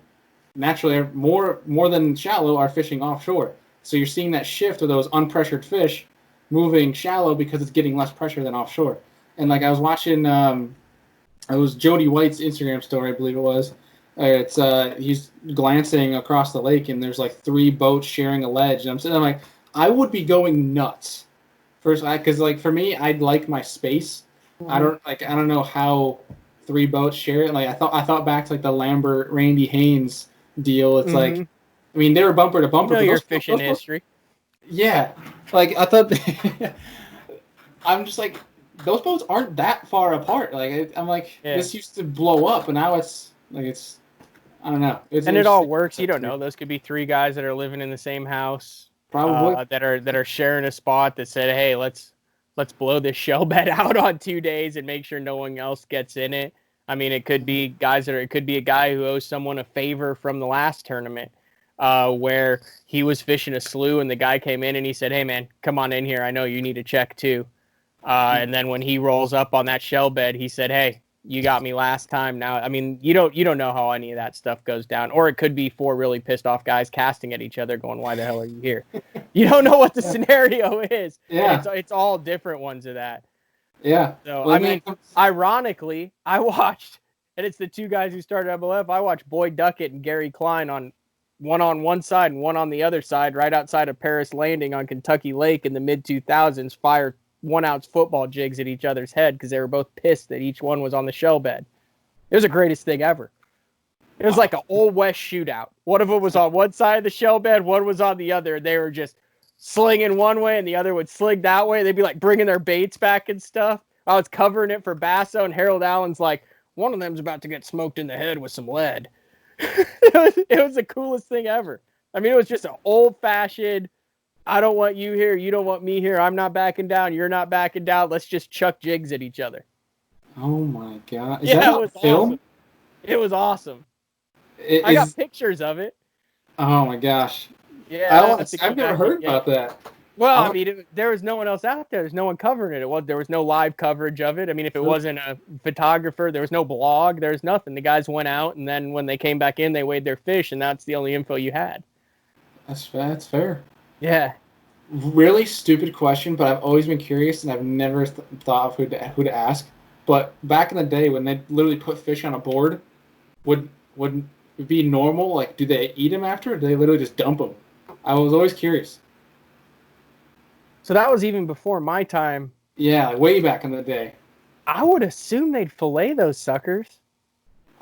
naturally are more than shallow are fishing offshore. So you're seeing that shift of those unpressured fish moving shallow because it's getting less pressure than offshore. And like I was watching, it was Jody White's Instagram story, I believe it was. It's he's glancing across the lake and there's like 3 boats sharing a ledge. And I'm sitting there like, I would be going nuts. First, because like for me, I'd like my space. Mm-hmm. I don't know how 3 boats share it. Like I thought back to like the Lambert Randy Haynes deal. It's like, Mm-hmm. I mean, they were bumper to You bumper, know but your those fishing boats, history. yeah. Like I thought, I'm just like those boats aren't that far apart. Like I'm like Yeah. this used to blow up, and now it's like it's I don't know. It's And it all interesting works. You concept don't to me. know. Those could be 3 guys that are living in the same house, Probably. that are sharing a spot that said, "Hey, let's blow this shell bed out on 2 days and make sure no one else gets in it." I mean, it could be guys that are. It could be a guy who owes someone a favor from the last tournament, where he was fishing a slough and the guy came in and he said, "Hey, man, come on in here. I know you need a check too." And then when he rolls up on that shell bed, he said, "Hey, you got me last time." Now, I mean, you don't know how any of that stuff goes down, or it could be 4 really pissed off guys casting at each other, going, "Why the hell are you here?" You don't know what the scenario is, and Yeah. it's all different ones of that. Yeah. So, Well, I mean, ironically, I watched, and it's the 2 guys who started MLF. I watched Boyd Duckett and Gary Klein on one side and one on the other side, right outside of Paris Landing on Kentucky Lake in the mid 2000s, fire 1-ounce football jigs at each other's head because they were both pissed that each one was on the shell bed. It was the greatest thing ever. It was like an old West shootout. One of them was on one side of the shell bed, one was on the other. They were just slinging one way and the other would sling that way. They'd be like bringing their baits back and stuff. I was covering it for Basso, and Harold Allen's like, one of them's about to get smoked in the head with some lead. It was the coolest thing ever. I mean, it was just an old-fashioned, I don't want you here, you don't want me here, I'm not backing down, you're not backing down, let's just chuck jigs at each other. oh my god, is Yeah, that it on was film? awesome. It was awesome. It I got is. pictures of it. Oh my gosh. Yeah, I've never heard about that. Well, I Oh, mean, there was no one else out there. There's no one covering it. There was no live coverage of it. I mean, if it wasn't a photographer, there was no blog. There's nothing. The guys went out, and then when they came back in, they weighed their fish, and that's the only info you had. that's fair. Yeah. Really stupid question, but I've always been curious, and I've never thought of who to ask. But back in the day, when they literally put fish on a board, would it be normal? Like, do they eat them after, or do they literally just dump them? I was always curious. So that was even before my time. Yeah, like way back in the day. I would assume they'd fillet those suckers.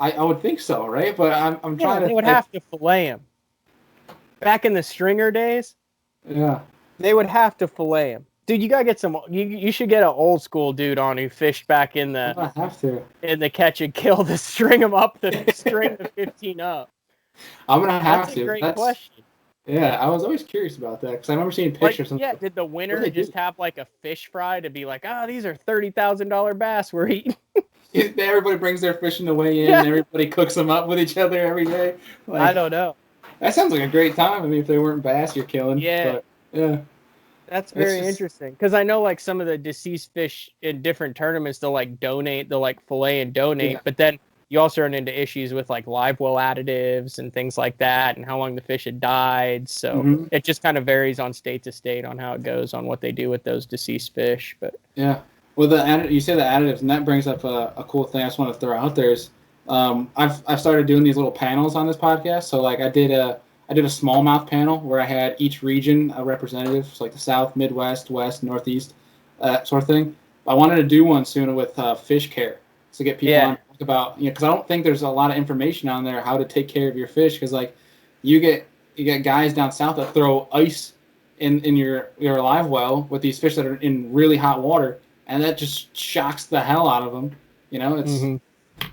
I would think so, right? But I'm Yeah, trying to. they would have to fillet them. Back in the stringer days, Yeah. they would have to fillet them. Dude, you gotta get some. You should get an old school dude on who fished back in I'm the gonna have to. catch and kill to string them up, to string the 15 up. I'm gonna have That's to. a great question. Yeah, I was always curious about that because I remember seeing Like, pictures. yeah, did the winner What do they just do? have like a fish fry to be like, these are $30,000 bass we're eating? Everybody brings their fish in to weigh in. Yeah. And everybody cooks them up with each other every day. Like, I don't know. that sounds like a great time. I mean, if they weren't bass, you're killing. Yeah. But, yeah. That's It's very just- interesting because I know like some of the deceased fish in different tournaments, they'll like fillet and donate, Yeah. but then you also run into issues with like live well additives and things like that and how long the fish had died. So Mhm. it just kind of varies on state to state on how it goes on what they do with those deceased fish. But Yeah. Well, you say the additives, and that brings up a cool thing I just want to throw out there is I've started doing these little panels on this podcast. So like I did a smallmouth panel where I had each region a representative, so like the South, Midwest, West, Northeast, sort of thing. I wanted to do one soon with fish care to get people on to talk about, because I don't think there's a lot of information on there how to take care of your fish, because like you get guys down south that throw ice in your live well with these fish that are in really hot water, and that just shocks the hell out of them. It's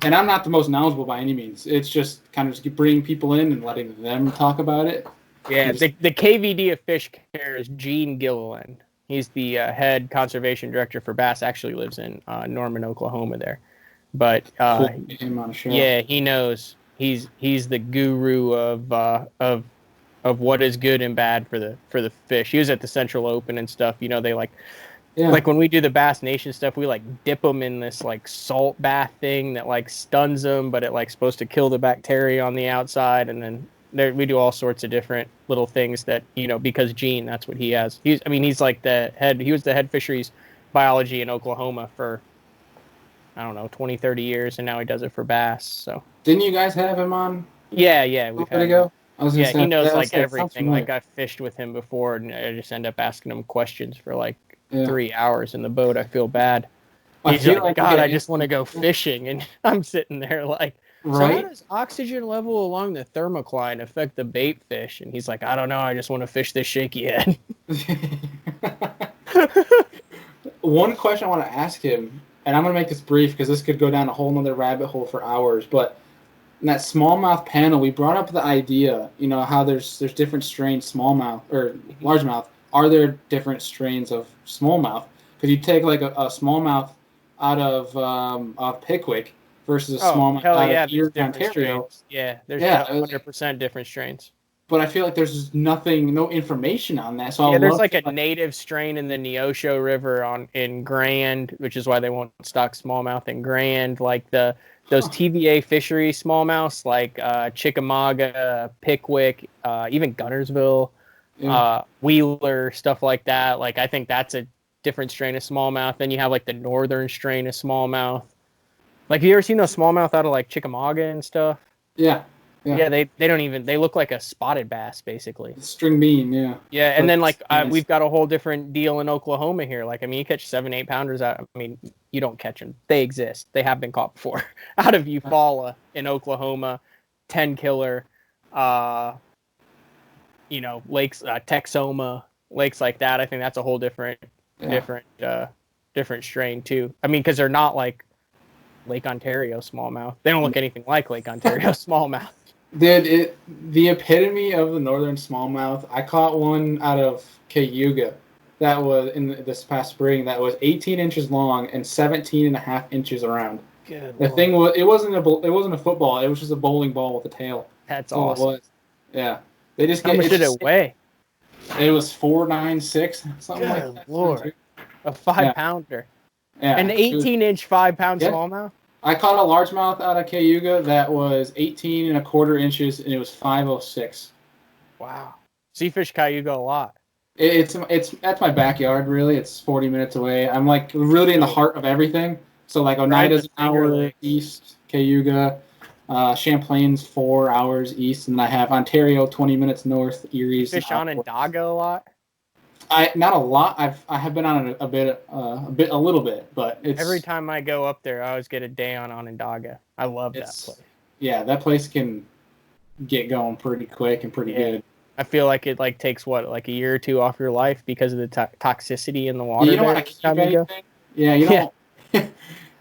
and I'm not the most knowledgeable by any means. It's just kind of just bringing people in and letting them talk about it. Yeah, the KVD of fish care is Gene Gilliland. He's the head conservation director for bass. Actually lives in Norman, Oklahoma there. But Cool. Get him on a show. yeah, he knows. He's the guru of what is good and bad for the fish. He was at the Central Open and stuff. You know, they like when we do the Bass Nation stuff, we like dip them in this like salt bath thing that like stuns them, but it like supposed to kill the bacteria on the outside, and then we do all sorts of different little things that, you know, because Gene, that's what he has. He was the head fisheries biology in Oklahoma for, I don't know, 20, 30 years, and now he does it for bass. So didn't you guys have him on? Yeah, we've had him. He knows like everything. Like I fished with him before, and I just end up asking him questions for like 3 hours in the boat. I feel bad. He's like, God, I just want to go fishing, and I'm sitting there like, right? So how does oxygen level along the thermocline affect the bait fish? And he's like, I don't know. I just want to fish this shaky head. One question I want to ask him, and I'm going to make this brief because this could go down a whole nother rabbit hole for hours, but in that smallmouth panel, we brought up the idea, you know, how there's different strains, smallmouth or largemouth. Are there different strains of smallmouth? Because you take like a smallmouth out of Pickwick versus a smallmouth out of Erie, Ontario. Strains. Yeah, there's 100% different strains. But I feel like there's no information on that. So there's like a native strain in the Neosho River in Grand, which is why they won't stock smallmouth in Grand. Like those TVA fishery smallmouths, like Chickamauga, Pickwick, even Gunnersville, Wheeler, stuff like that. Like I think that's a different strain of smallmouth. Then you have like the northern strain of smallmouth. Like, have you ever seen those smallmouth out of like Chickamauga and stuff? Yeah. Yeah, they look like a spotted bass, basically. String bean, yeah. Yeah, and then like we've got a whole different deal in Oklahoma here. Like, I mean, you catch 7-8 pounders out. I mean, you don't catch them; they exist. They have been caught before out of Eufaula in Oklahoma, 10 killer, you know, lakes, Texoma, lakes like that. I think that's a whole different strain too. I mean, because they're not like Lake Ontario smallmouth. They don't look anything like Lake Ontario smallmouth. Dude, the epitome of the northern smallmouth. I caught one out of Cayuga that was this past spring that was 18 inches long and 17 and a half inches around. Good the Lord. Thing was, it wasn't a football. It was just a bowling ball with a tail. That's awesome. It was. Yeah, they just how much did it weigh? It was 496, something Good like that. Lord, a 5-pounder. Yeah, an 18-inch 5-pound smallmouth. I caught a largemouth out of Cayuga that was 18 and a quarter inches, and it was 506. Wow. Seafish Cayuga a lot. It's that's my backyard, really. It's 40 minutes away. I'm like really in the heart of everything. So like Oneida's an hour east, Cayuga, Champlain's 4 hours east, and I have Ontario 20 minutes north, Erie's. Fish Onondaga a lot? Not a lot. I have been on a little bit, but it's every time I go up there, I always get a day on Onondaga. I love that place. Yeah, that place can get going pretty quick and pretty good. I feel like it like takes like a year or two off your life because of the toxicity in the water. You don't want to keep anything. Yeah, you don't.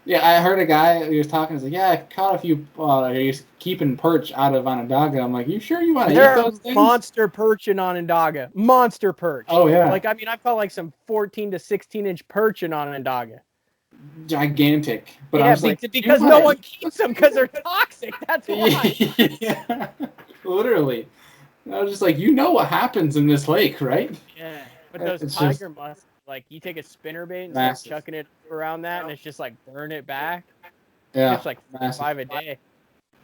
Yeah, I heard a guy who was talking. He's like, "Yeah, I caught a few. He's keeping perch out of Onondaga." I'm like, "You sure you want to eat those things?" Monster perch in Onondaga. Monster perch. Oh yeah. Like I mean, I caught like some 14 to 16-inch perch in Onondaga. Gigantic. But yeah, I was like, because no one keeps them because they're toxic. That's why. Yeah, literally. I was just like, you know what happens in this lake, right? Yeah, but those tiger musks. Like, you take a spinnerbait and start chucking it around that, and it's just like burn it back. Yeah. It's like 5 a day.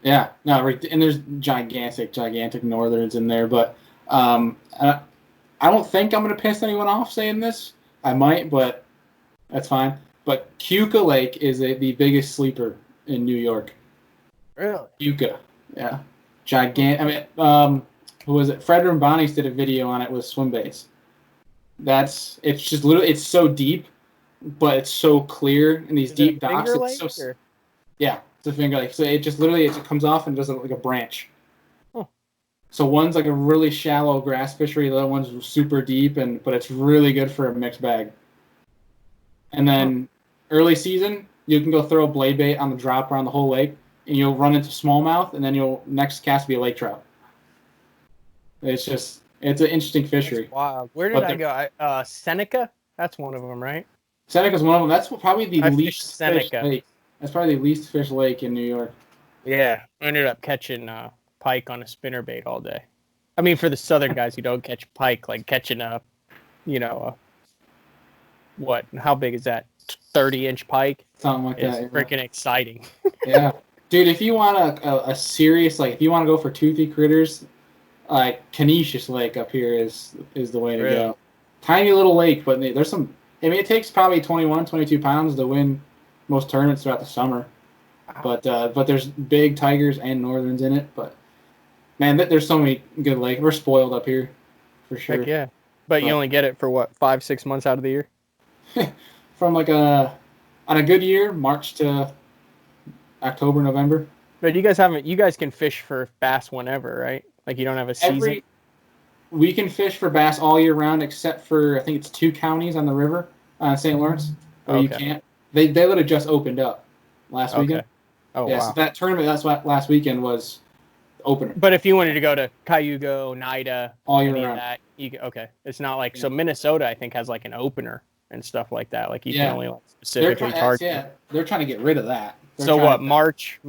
Yeah. No, and there's gigantic northerns in there. But I don't think I'm going to piss anyone off saying this. I might, but that's fine. But Keuka Lake is the biggest sleeper in New York. Really? Keuka. Yeah. Gigantic. I mean, who was it? Fred Rumbanis did a video on it with swim baits. It's just literally, it's so deep, but it's so clear in these deep docks. Yeah, it's a finger lake. So it just literally it comes off and does like a branch. Huh. So one's like a really shallow grass fishery, the other one's super deep, but it's really good for a mixed bag. And then early season, you can go throw a blade bait on the drop around the whole lake, and you'll run into smallmouth, and then next cast be a lake trout. It's just It's an interesting fishery. That's wild. Where did I go? Seneca? That's one of them, right? Seneca's one of them. That's probably the I least fished fished Seneca. lake. That's probably the least fished lake in New York. Yeah. I ended up catching pike on a spinnerbait all day. I mean, for the southern guys who don't catch pike, like catching what? How big is that? 30-inch pike? Something like that. It's freaking exciting. Yeah. Dude, if you want a serious, like, if you want to go for toothy critters, like, Canisius Lake up here is the way to go. Tiny little lake, but there's some, I mean, it takes probably 21, 22 pounds to win most tournaments throughout the summer. But there's big tigers and northerns in it. But, man, there's so many good lakes. We're spoiled up here, for sure. Heck yeah. But you only get it for, what, 5-6 months out of the year? From, like, on a good year, March to October, November. But you guys can fish for bass whenever, right? Like, you don't have a season? We can fish for bass all year round, except for, I think it's 2 counties on the river, St. Lawrence, where you can't. They literally just opened up last weekend. Oh, yeah, wow. So that tournament, that's what last weekend was opener. But if you wanted to go to Cayuga, Oneida, all year round. That, it's not like, so Minnesota, I think, has like an opener and stuff like that. Like, you can only like specifically target. Yeah, they're trying to get rid of that. So what, March,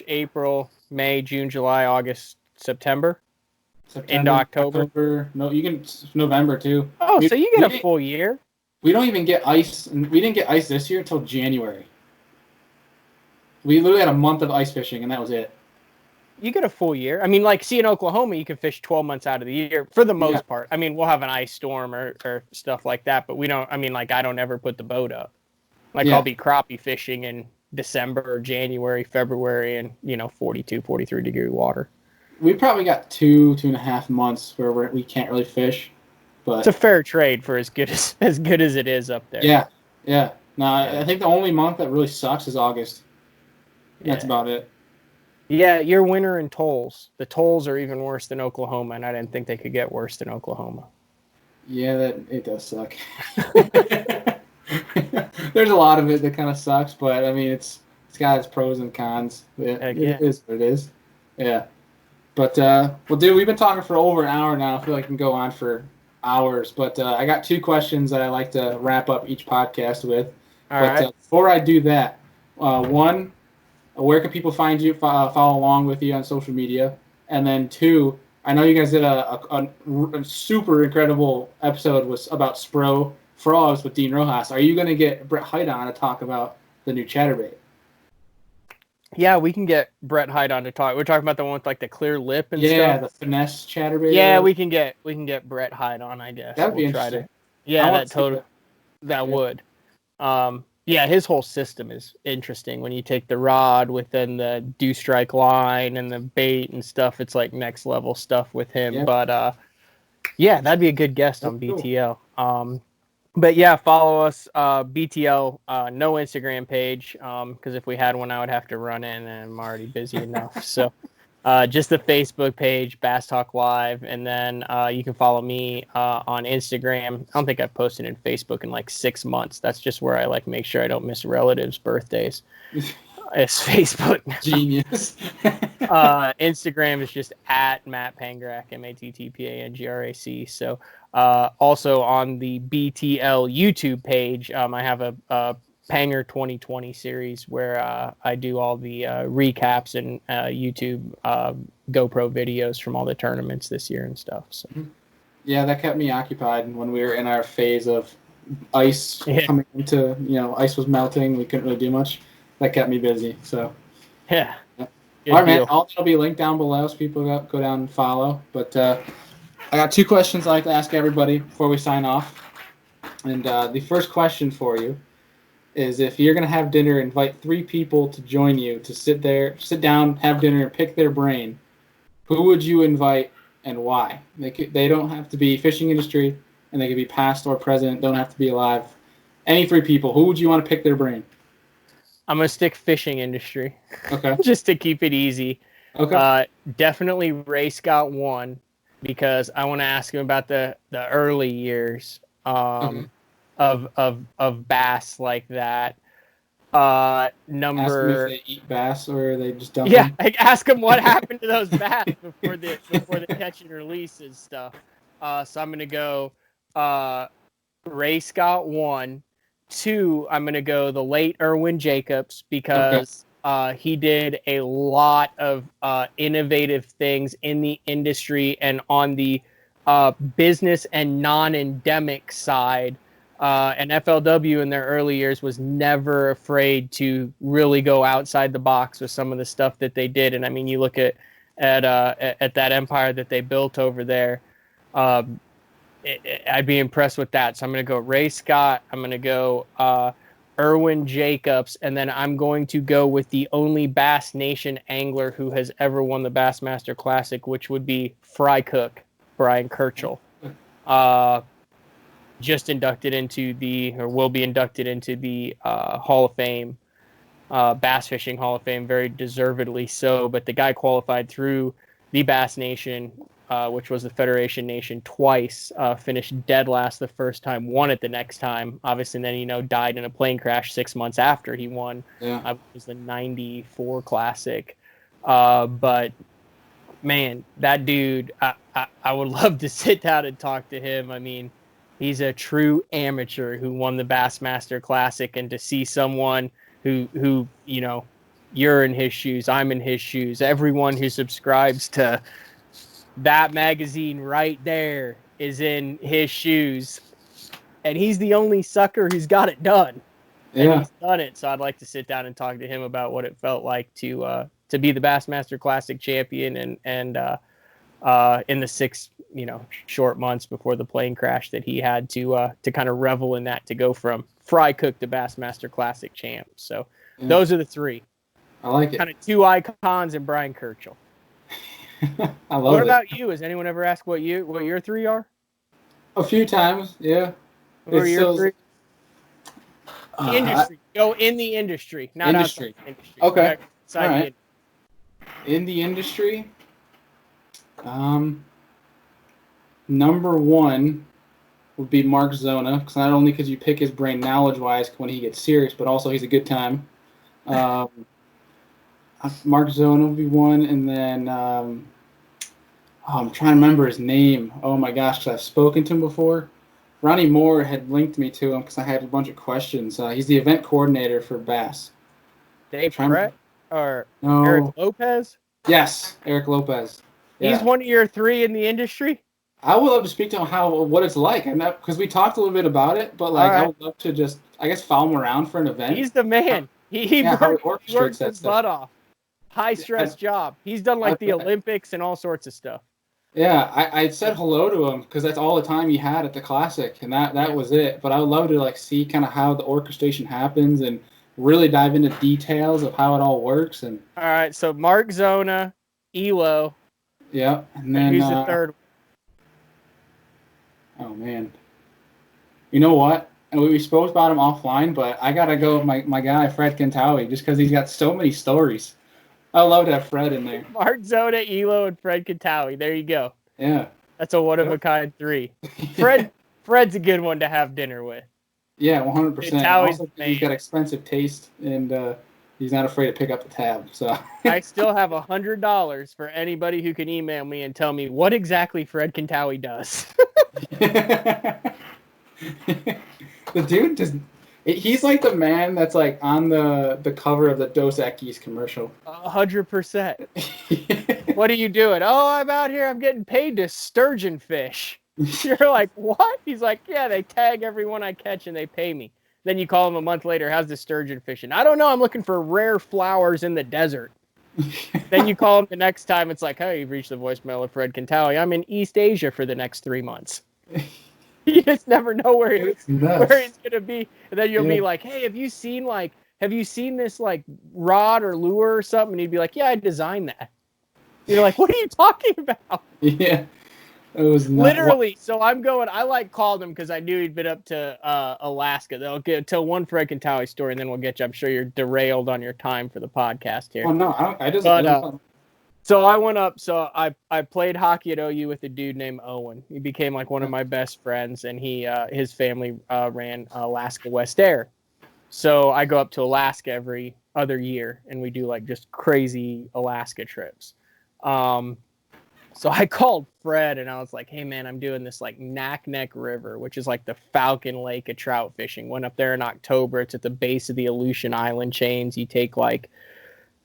April, May, June, July, August, September into October? No, you can November too. Oh, so you get a full year. We don't even get ice, and we didn't get ice this year until January. We literally had a month of ice fishing, and that was it. You get a full year. I mean, like, see, in Oklahoma, you can fish 12 months out of the year for the most part. I mean, we'll have an ice storm or stuff like that, but we don't. I mean, like, I don't ever put the boat up. Like, I'll be crappie fishing in December or January, February, and 42, 43 degree water. We probably got 2.5 months where we can't really fish, but it's a fair trade for as good as it is up there. Yeah. No, I think the only month that really sucks is August. That's about it. Yeah, your winter and tolls. The tolls are even worse than Oklahoma, and I didn't think they could get worse than Oklahoma. Yeah, it does suck. There's a lot of it that kind of sucks, but I mean, it's got its pros and cons. It is what it is. Yeah. But, well, dude, we've been talking for over an hour now. I feel like we can go on for hours. But I got 2 questions that I like to wrap up each podcast with. All right. Before I do that, one, where can people find you, follow along with you on social media? And then 2, I know you guys did a super incredible episode about Spro Frogs with Dean Rojas. Are you going to get Brett Hyde on to talk about the new chatterbait? Yeah, we can get Brett Hyde on to talk. We're talking about the one with like the clear lip and stuff. Yeah, the finesse chatterbait. Yeah, we can get Brett Hyde on, I guess. That'd be interesting. That would. Yeah, his whole system is interesting. When you take the rod within the do strike line and the bait and stuff, it's like next level stuff with him. Yeah. But yeah, that'd be a good guest on BTL. Cool. But yeah, follow us, BTL, no Instagram page, because if we had one, I would have to run in, and I'm already busy enough. So just the Facebook page, Bass Talk Live, and then you can follow me on Instagram. I don't think I've posted in Facebook in like 6 months. That's just where I like make sure I don't miss relatives' birthdays. It's Facebook. Genius. Instagram is just at Matt Pangrac, MattPangrac. So also on the BTL YouTube page, I have a Panger 2020 series where I do all the recaps and YouTube GoPro videos from all the tournaments this year and stuff. So yeah, that kept me occupied when we were in our phase of ice coming into, ice was melting. We couldn't really do much. That kept me busy. So yeah. All right, man. All that'll be linked down below so people go down and follow. But I got 2 questions I like to ask everybody before we sign off. And the first question for you is, if you're going to have dinner, invite 3 people to join you to sit down, have dinner, and pick their brain. Who would you invite and why? They don't have to be fishing industry, and they could be past or present, don't have to be alive. Any 3 people, who would you want to pick their brain? I'm going to stick fishing industry. Okay. Just to keep it easy. Okay. Definitely Ray Scott 1, because I want to ask him about the early years of bass like that. Ask them if they eat bass or they just dump them. Ask them what happened to those bass before the catch and releases stuff. So I'm going to go Ray Scott 1. 2, I'm going to go the late Irwin Jacobs because he did a lot of innovative things in the industry and on the business and non-endemic side. And FLW in their early years was never afraid to really go outside the box with some of the stuff that they did. And I mean, you look at that empire that they built over there. I'd be impressed with that. So I'm going to go Ray Scott. I'm going to go Irwin Jacobs. And then I'm going to go with the only Bass Nation angler who has ever won the Bassmaster Classic, which would be Fry Cook, Brian Kirchhoff. Just inducted into will be inducted into the Hall of Fame, Bass Fishing Hall of Fame, very deservedly so. But the guy qualified through the Bass Nation, which was the Federation Nation, twice, finished dead last the first time, won it the next time, obviously, and then, died in a plane crash 6 months after he won. Yeah. It was the 94 Classic. But, man, that dude, I would love to sit down and talk to him. I mean, he's a true amateur who won the Bassmaster Classic, and to see someone who you're in his shoes, I'm in his shoes, everyone who subscribes to that magazine right there is in his shoes, and he's the only sucker who's got it done. And he's done it. So I'd like to sit down and talk to him about what it felt like to be the Bassmaster Classic champion and in the 6 short months before the plane crash that he had to kind of revel in that, to go from Fry Cook to Bassmaster Classic champ. So those are the 3. I like it. Kind of 2 icons and Brian Kirchhoff. I love it. What about you? Has anyone ever asked what your 3 are? A few times, yeah. What are your 3? Industry. Go in the industry, not industry. Outside the industry. Okay. All right. In the industry, number 1 would be Mark Zona, because not only could you pick his brain knowledge-wise when he gets serious, but also he's a good time. Mark Zona would be 1, and then I'm trying to remember his name. Oh my gosh, because I've spoken to him before. Ronnie Moore had linked me to him because I had a bunch of questions. He's the event coordinator for Bass. Dave Brett or no. Eric Lopez? Yes, Eric Lopez. Yeah. He's one of your 3 in the industry? I would love to speak to him what it's like, because we talked a little bit about it, but I would love to just, follow him around for an event. He's the man. He works his butt off. High stress job. He's done the Olympics and all sorts of stuff. Yeah, I said hello to him because that's all the time he had at the Classic, and that was it. But I would love to see kind of how the orchestration happens and really dive into details of how it all works. And all right, so Mark Zona, Elo. Yeah, and then who's the third? Oh man, you know what? And we spoke about him offline, but I gotta go with my guy Fred Kentawi just because he's got so many stories. I love to have Fred in there. Mark Zona, Elo, and Fred Kentawi. There you go. Yeah. That's a one-of-a-kind 3. Fred's a good one to have dinner with. Yeah, 100%. Also, he's got expensive taste, and he's not afraid to pick up the tab. So I still have $100 for anybody who can email me and tell me what exactly Fred Kentawi does. The dude just... He's like the man that's on the cover of the Dos Equis commercial. 100%. What are you doing? Oh, I'm out here. I'm getting paid to sturgeon fish. You're like, what? He's like, yeah, they tag everyone I catch and they pay me. Then you call him a month later. How's the sturgeon fishing? I don't know. I'm looking for rare flowers in the desert. Then you call him the next time. It's like, hey, you've reached the voicemail of Fred Kentawi. I'm in East Asia for the next 3 months. You just never know where he's gonna be, and then you'll be like, "Hey, have you seen this rod or lure or something?" And he'd be like, "Yeah, I designed that." You're like, "What are you talking about?" Yeah, it was literally. So I called him because I knew he'd been up to Alaska. They'll tell one Fred Kentawi story, and then we'll get you. I'm sure you're derailed on your time for the podcast here. Oh no, I just. So I went up. So I played hockey at OU with a dude named Owen. He became one of my best friends, and his family ran Alaska West Air. So I go up to Alaska every other year, and we do just crazy Alaska trips. So I called Fred and I was like, hey man, I'm doing this like Naknek River, which is like the Falcon Lake of trout fishing. Went up there in October. It's at the base of the Aleutian Island chains. You take like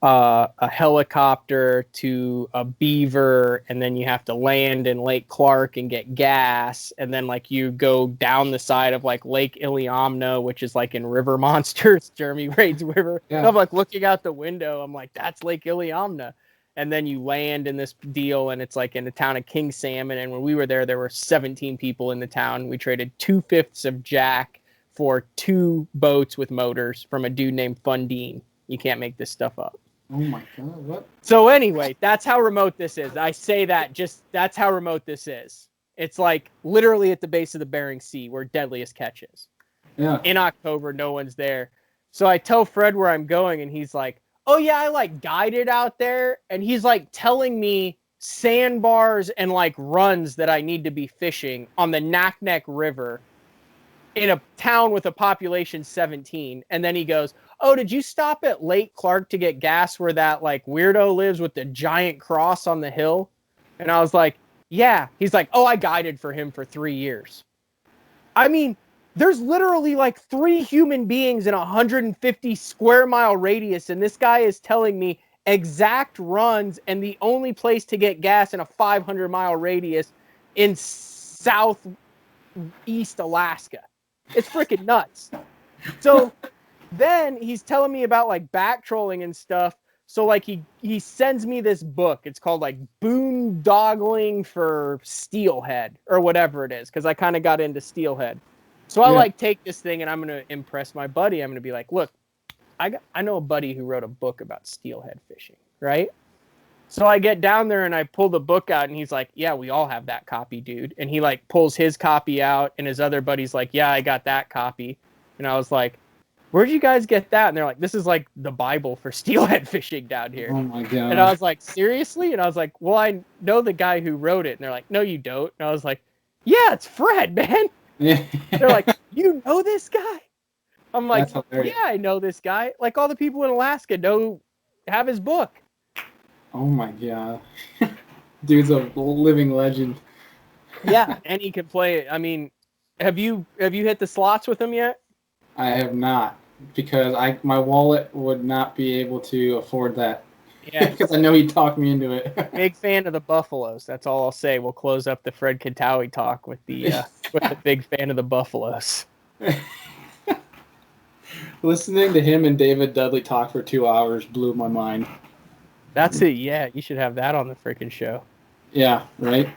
a helicopter to a beaver, and then you have to land in Lake Clark and get gas, and then like you go down the side of like Lake Iliamna, which is like in River Monsters, Jeremy Raid's river. Yeah. I'm like looking out the window, I'm like, that's Lake Iliamna. And then you land in this deal, and it's like in the town of King Salmon. And when we were there were 17 people in the town. We traded 2/5 of Jack for 2 boats with motors from a dude named Fundine. You can't make this stuff up. Oh my God, what? So anyway, that's how remote this is. I say that that's how remote this is. It's like literally at the base of the Bering Sea where Deadliest Catch is. Yeah. In October, no one's there. So I tell Fred where I'm going, and he's like, oh yeah, I like guided out there. And he's like telling me sandbars and like runs that I need to be fishing on the Naknek River in a town with a population 17. And then he goes, oh, did you stop at Lake Clark to get gas where that like weirdo lives with the giant cross on the hill? And I was like, yeah. He's like, oh, I guided for him for 3 years. I mean, there's literally like 3 human beings in a 150 square mile radius. And this guy is telling me exact runs and the only place to get gas in a 500-mile radius in southeast Alaska. It's freaking nuts. So then he's telling me about like back trolling and stuff. So like he sends me this book. It's called like Boondoggling for Steelhead or whatever it is, because I kind of got into steelhead. So I like take this thing and I'm going to impress my buddy. I'm going to be like, look, I know a buddy who wrote a book about steelhead fishing, right? So I get down there and I pull the book out, and he's like, yeah, we all have that copy, dude. And he like pulls his copy out, and his other buddy's like, yeah, I got that copy. And I was like, where'd you guys get that? And they're like, this is like the Bible for steelhead fishing down here. Oh my God. And I was like, seriously? And I was like, well, I know the guy who wrote it. And they're like, no, you don't. And I was like, yeah, it's Fred, man. Yeah. They're like, you know this guy? I'm like, yeah, I know this guy. Like all the people in Alaska have his book. Oh my God. Dude's a living legend. Yeah, and he can play it. I mean, have you hit the slots with him yet? I have not, because my wallet would not be able to afford that. Yeah, because I know he talked me into it. Big fan of the Buffaloes. That's all I'll say. We'll close up the Fred Katawi talk with the big fan of the Buffaloes. Listening to him and David Dudley talk for 2 hours blew my mind. That's it. Yeah, you should have that on the freaking show. Yeah, right.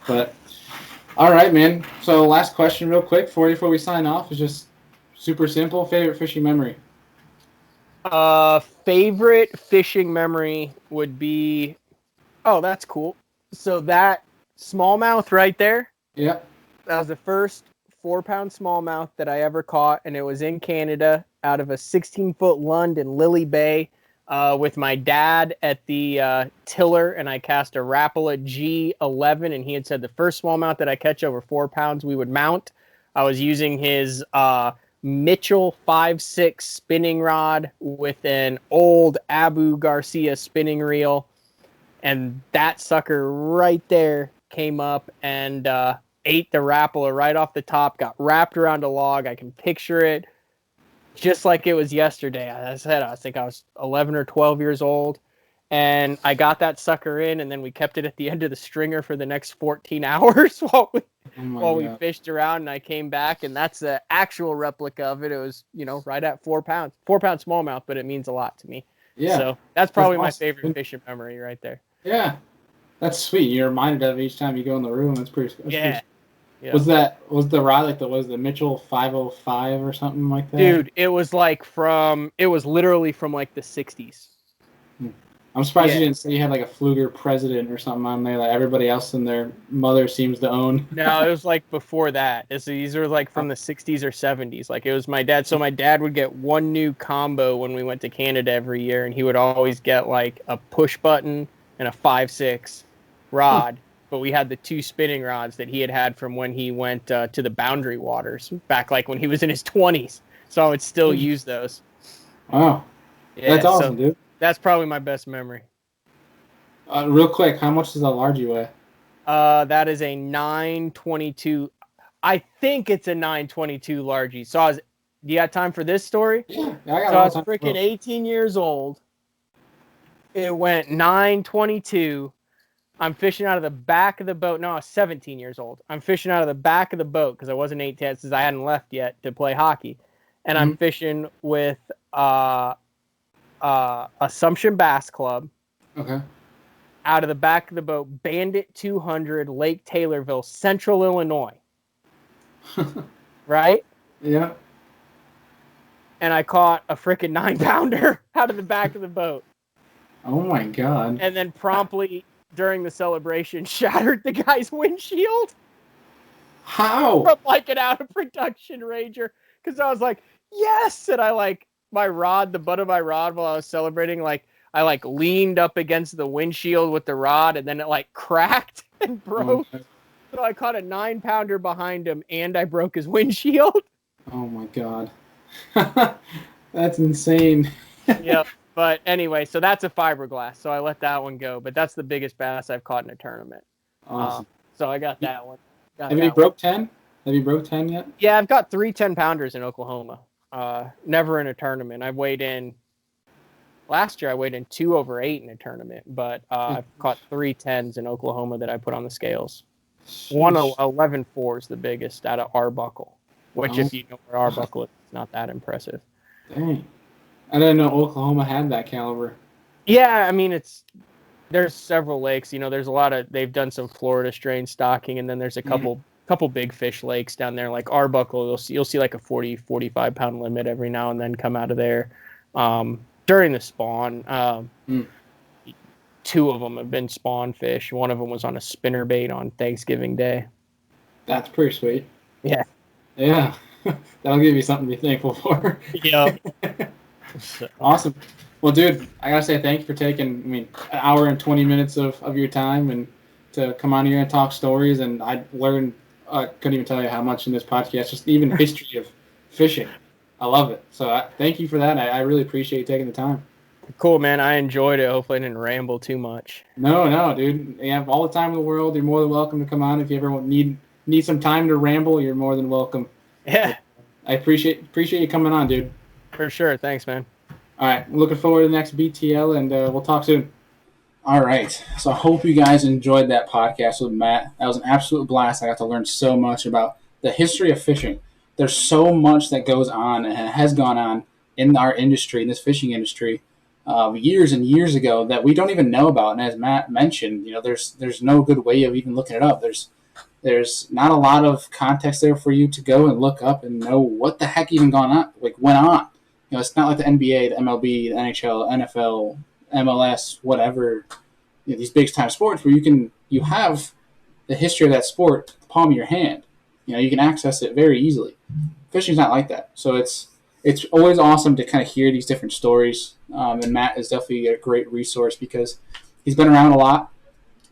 But all right, man. So last question, real quick, before we sign off, is just super simple. Favorite fishing memory? Favorite fishing memory would be, oh, that's cool. So that smallmouth right there. Yeah. That was the first 4-pound smallmouth that I ever caught, and it was in Canada out of a 16-foot Lund in Lily Bay with my dad at the tiller, and I cast a Rapala G11, and he had said the first smallmouth that I catch over 4 pounds we would mount. I was using his Mitchell 5.6 spinning rod with an old Abu Garcia spinning reel, and that sucker right there came up and ate the Rapala right off the top, got wrapped around a log. I can picture it just like it was yesterday. I said, I think I was 11 or 12 years old, and I got that sucker in, and then we kept it at the end of the stringer for the next 14 hours while we fished around, and I came back, and that's the actual replica of it. It was, right at 4 pounds. 4-pound smallmouth, but it means a lot to me. Yeah. So that's probably my favorite fishing memory right there. Yeah. That's sweet. You're reminded of it each time you go in the room. That's pretty special. Yeah. Yeah. Was the rod like the Mitchell 505 or something like that? Dude, it was literally from like the 60s. I'm surprised you didn't say you had like a Fluger President or something on there that everybody else and their mother seems to own. No, it was like before that. These are like from the 60s or 70s. Like it was my dad. So my dad would get one new combo when we went to Canada every year, and he would always get like a push button and a 5.6 rod. But we had the 2 spinning rods that he had from when he went to the Boundary Waters back like when he was in his 20s. So I would still use those. Wow. Yeah, that's awesome, dude. That's probably my best memory. Real quick, how much does a largie weigh? That is a 922. I think it's a 922 largie. So do you got time for this story? Yeah, I got So I was time. freaking 18 years old. It went 922. I'm fishing out of the back of the boat. No, I was 17 years old. I'm fishing out of the back of the boat because I wasn't 18 since I hadn't left yet to play hockey. And I'm fishing with Assumption Bass Club. Okay. Out of the back of the boat, Bandit 200, Lake Taylorville, Central Illinois. Right? Yeah. And I caught a freaking 9-pounder out of the back of the boat. Oh my God. And then promptly during the celebration shattered the guy's windshield. How? From like an out of production Ranger. Because I was like, yes! And I like my rod, the butt of my rod while I was celebrating, like I like leaned up against the windshield with the rod and then it like cracked and broke. Oh, so I caught a 9-pounder behind him and I broke his windshield. Oh my God. That's insane. Yep. But anyway, so that's a fiberglass. So I let that one go. But that's the biggest bass I've caught in a tournament. Awesome. So I got that one. Have you broke 10? Have you broke 10 yet? Yeah, I've got 3 10-pounders in Oklahoma. Never in a tournament. I've weighed in. Last year I weighed in 2 over 8 in a tournament, but I've caught 3 10s in Oklahoma that I put on the scales. Sheesh. 111.4 is the biggest out of Arbuckle, which if you know where Arbuckle is, it's not that impressive. Dang. I didn't know Oklahoma had that caliber. Yeah, I mean there's several lakes. You know, there's a lot of they've done some Florida strain stocking, and then there's a couple big fish lakes down there like Arbuckle. You'll see like a 40-45 pound limit every now and then come out of there. During the spawn, 2 of them have been spawn fish. One of them was on a spinnerbait on Thanksgiving Day. That's pretty sweet. Yeah. Yeah. That'll give you something to be thankful for. Yeah. Awesome. Well, dude, I gotta say thank you for taking, an hour and 20 minutes of your time and to come on here and talk stories. And I learned, couldn't even tell you how much in this podcast, just even history of fishing. I love it. So thank you for that. I really appreciate you taking the time. Cool, man. I enjoyed it. Hopefully I didn't ramble too much. No, dude. You have all the time in the world. You're more than welcome to come on. If you ever need some time to ramble, you're more than welcome. Yeah. I appreciate you coming on, dude. For sure. Thanks, man. All right. Looking forward to the next BTL, and we'll talk soon. All right. So I hope you guys enjoyed that podcast with Matt. That was an absolute blast. I got to learn so much about the history of fishing. There's so much that goes on and has gone on in our industry, in this fishing industry, years and years ago that we don't even know about. And as Matt mentioned, there's no good way of even looking it up. There's not a lot of context there for you to go and look up and know what the heck even went on. It's not like the NBA, the MLB, the NHL, NFL, MLS, whatever. These big time sports where you have the history of that sport at the palm of your hand. You can access it very easily. Fishing's not like that. So it's always awesome to kind of hear these different stories. And Matt is definitely a great resource because he's been around a lot.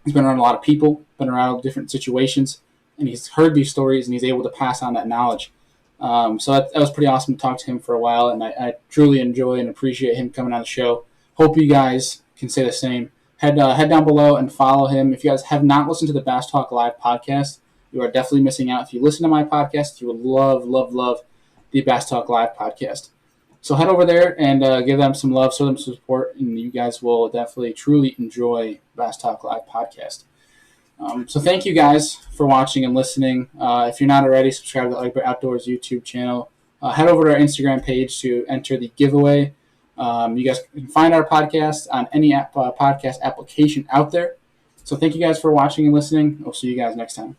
He's been around a lot of people, been around different situations, and he's heard these stories and he's able to pass on that knowledge. So that was pretty awesome to talk to him for a while, and I truly enjoy and appreciate him coming on the show. Hope you guys can say the same. Head down below and follow him. If you guys have not listened to the Bass Talk Live podcast, you are definitely missing out. If you listen to my podcast, you would love the Bass Talk Live podcast. So head over there and give them some love, show them some support, and you guys will definitely, truly enjoy Bass Talk Live podcast. So thank you guys for watching and listening. If you're not already, subscribe to the Egbert Outdoors YouTube channel. Head over to our Instagram page to enter the giveaway. You guys can find our podcast on any podcast application out there. So thank you guys for watching and listening. We'll see you guys next time.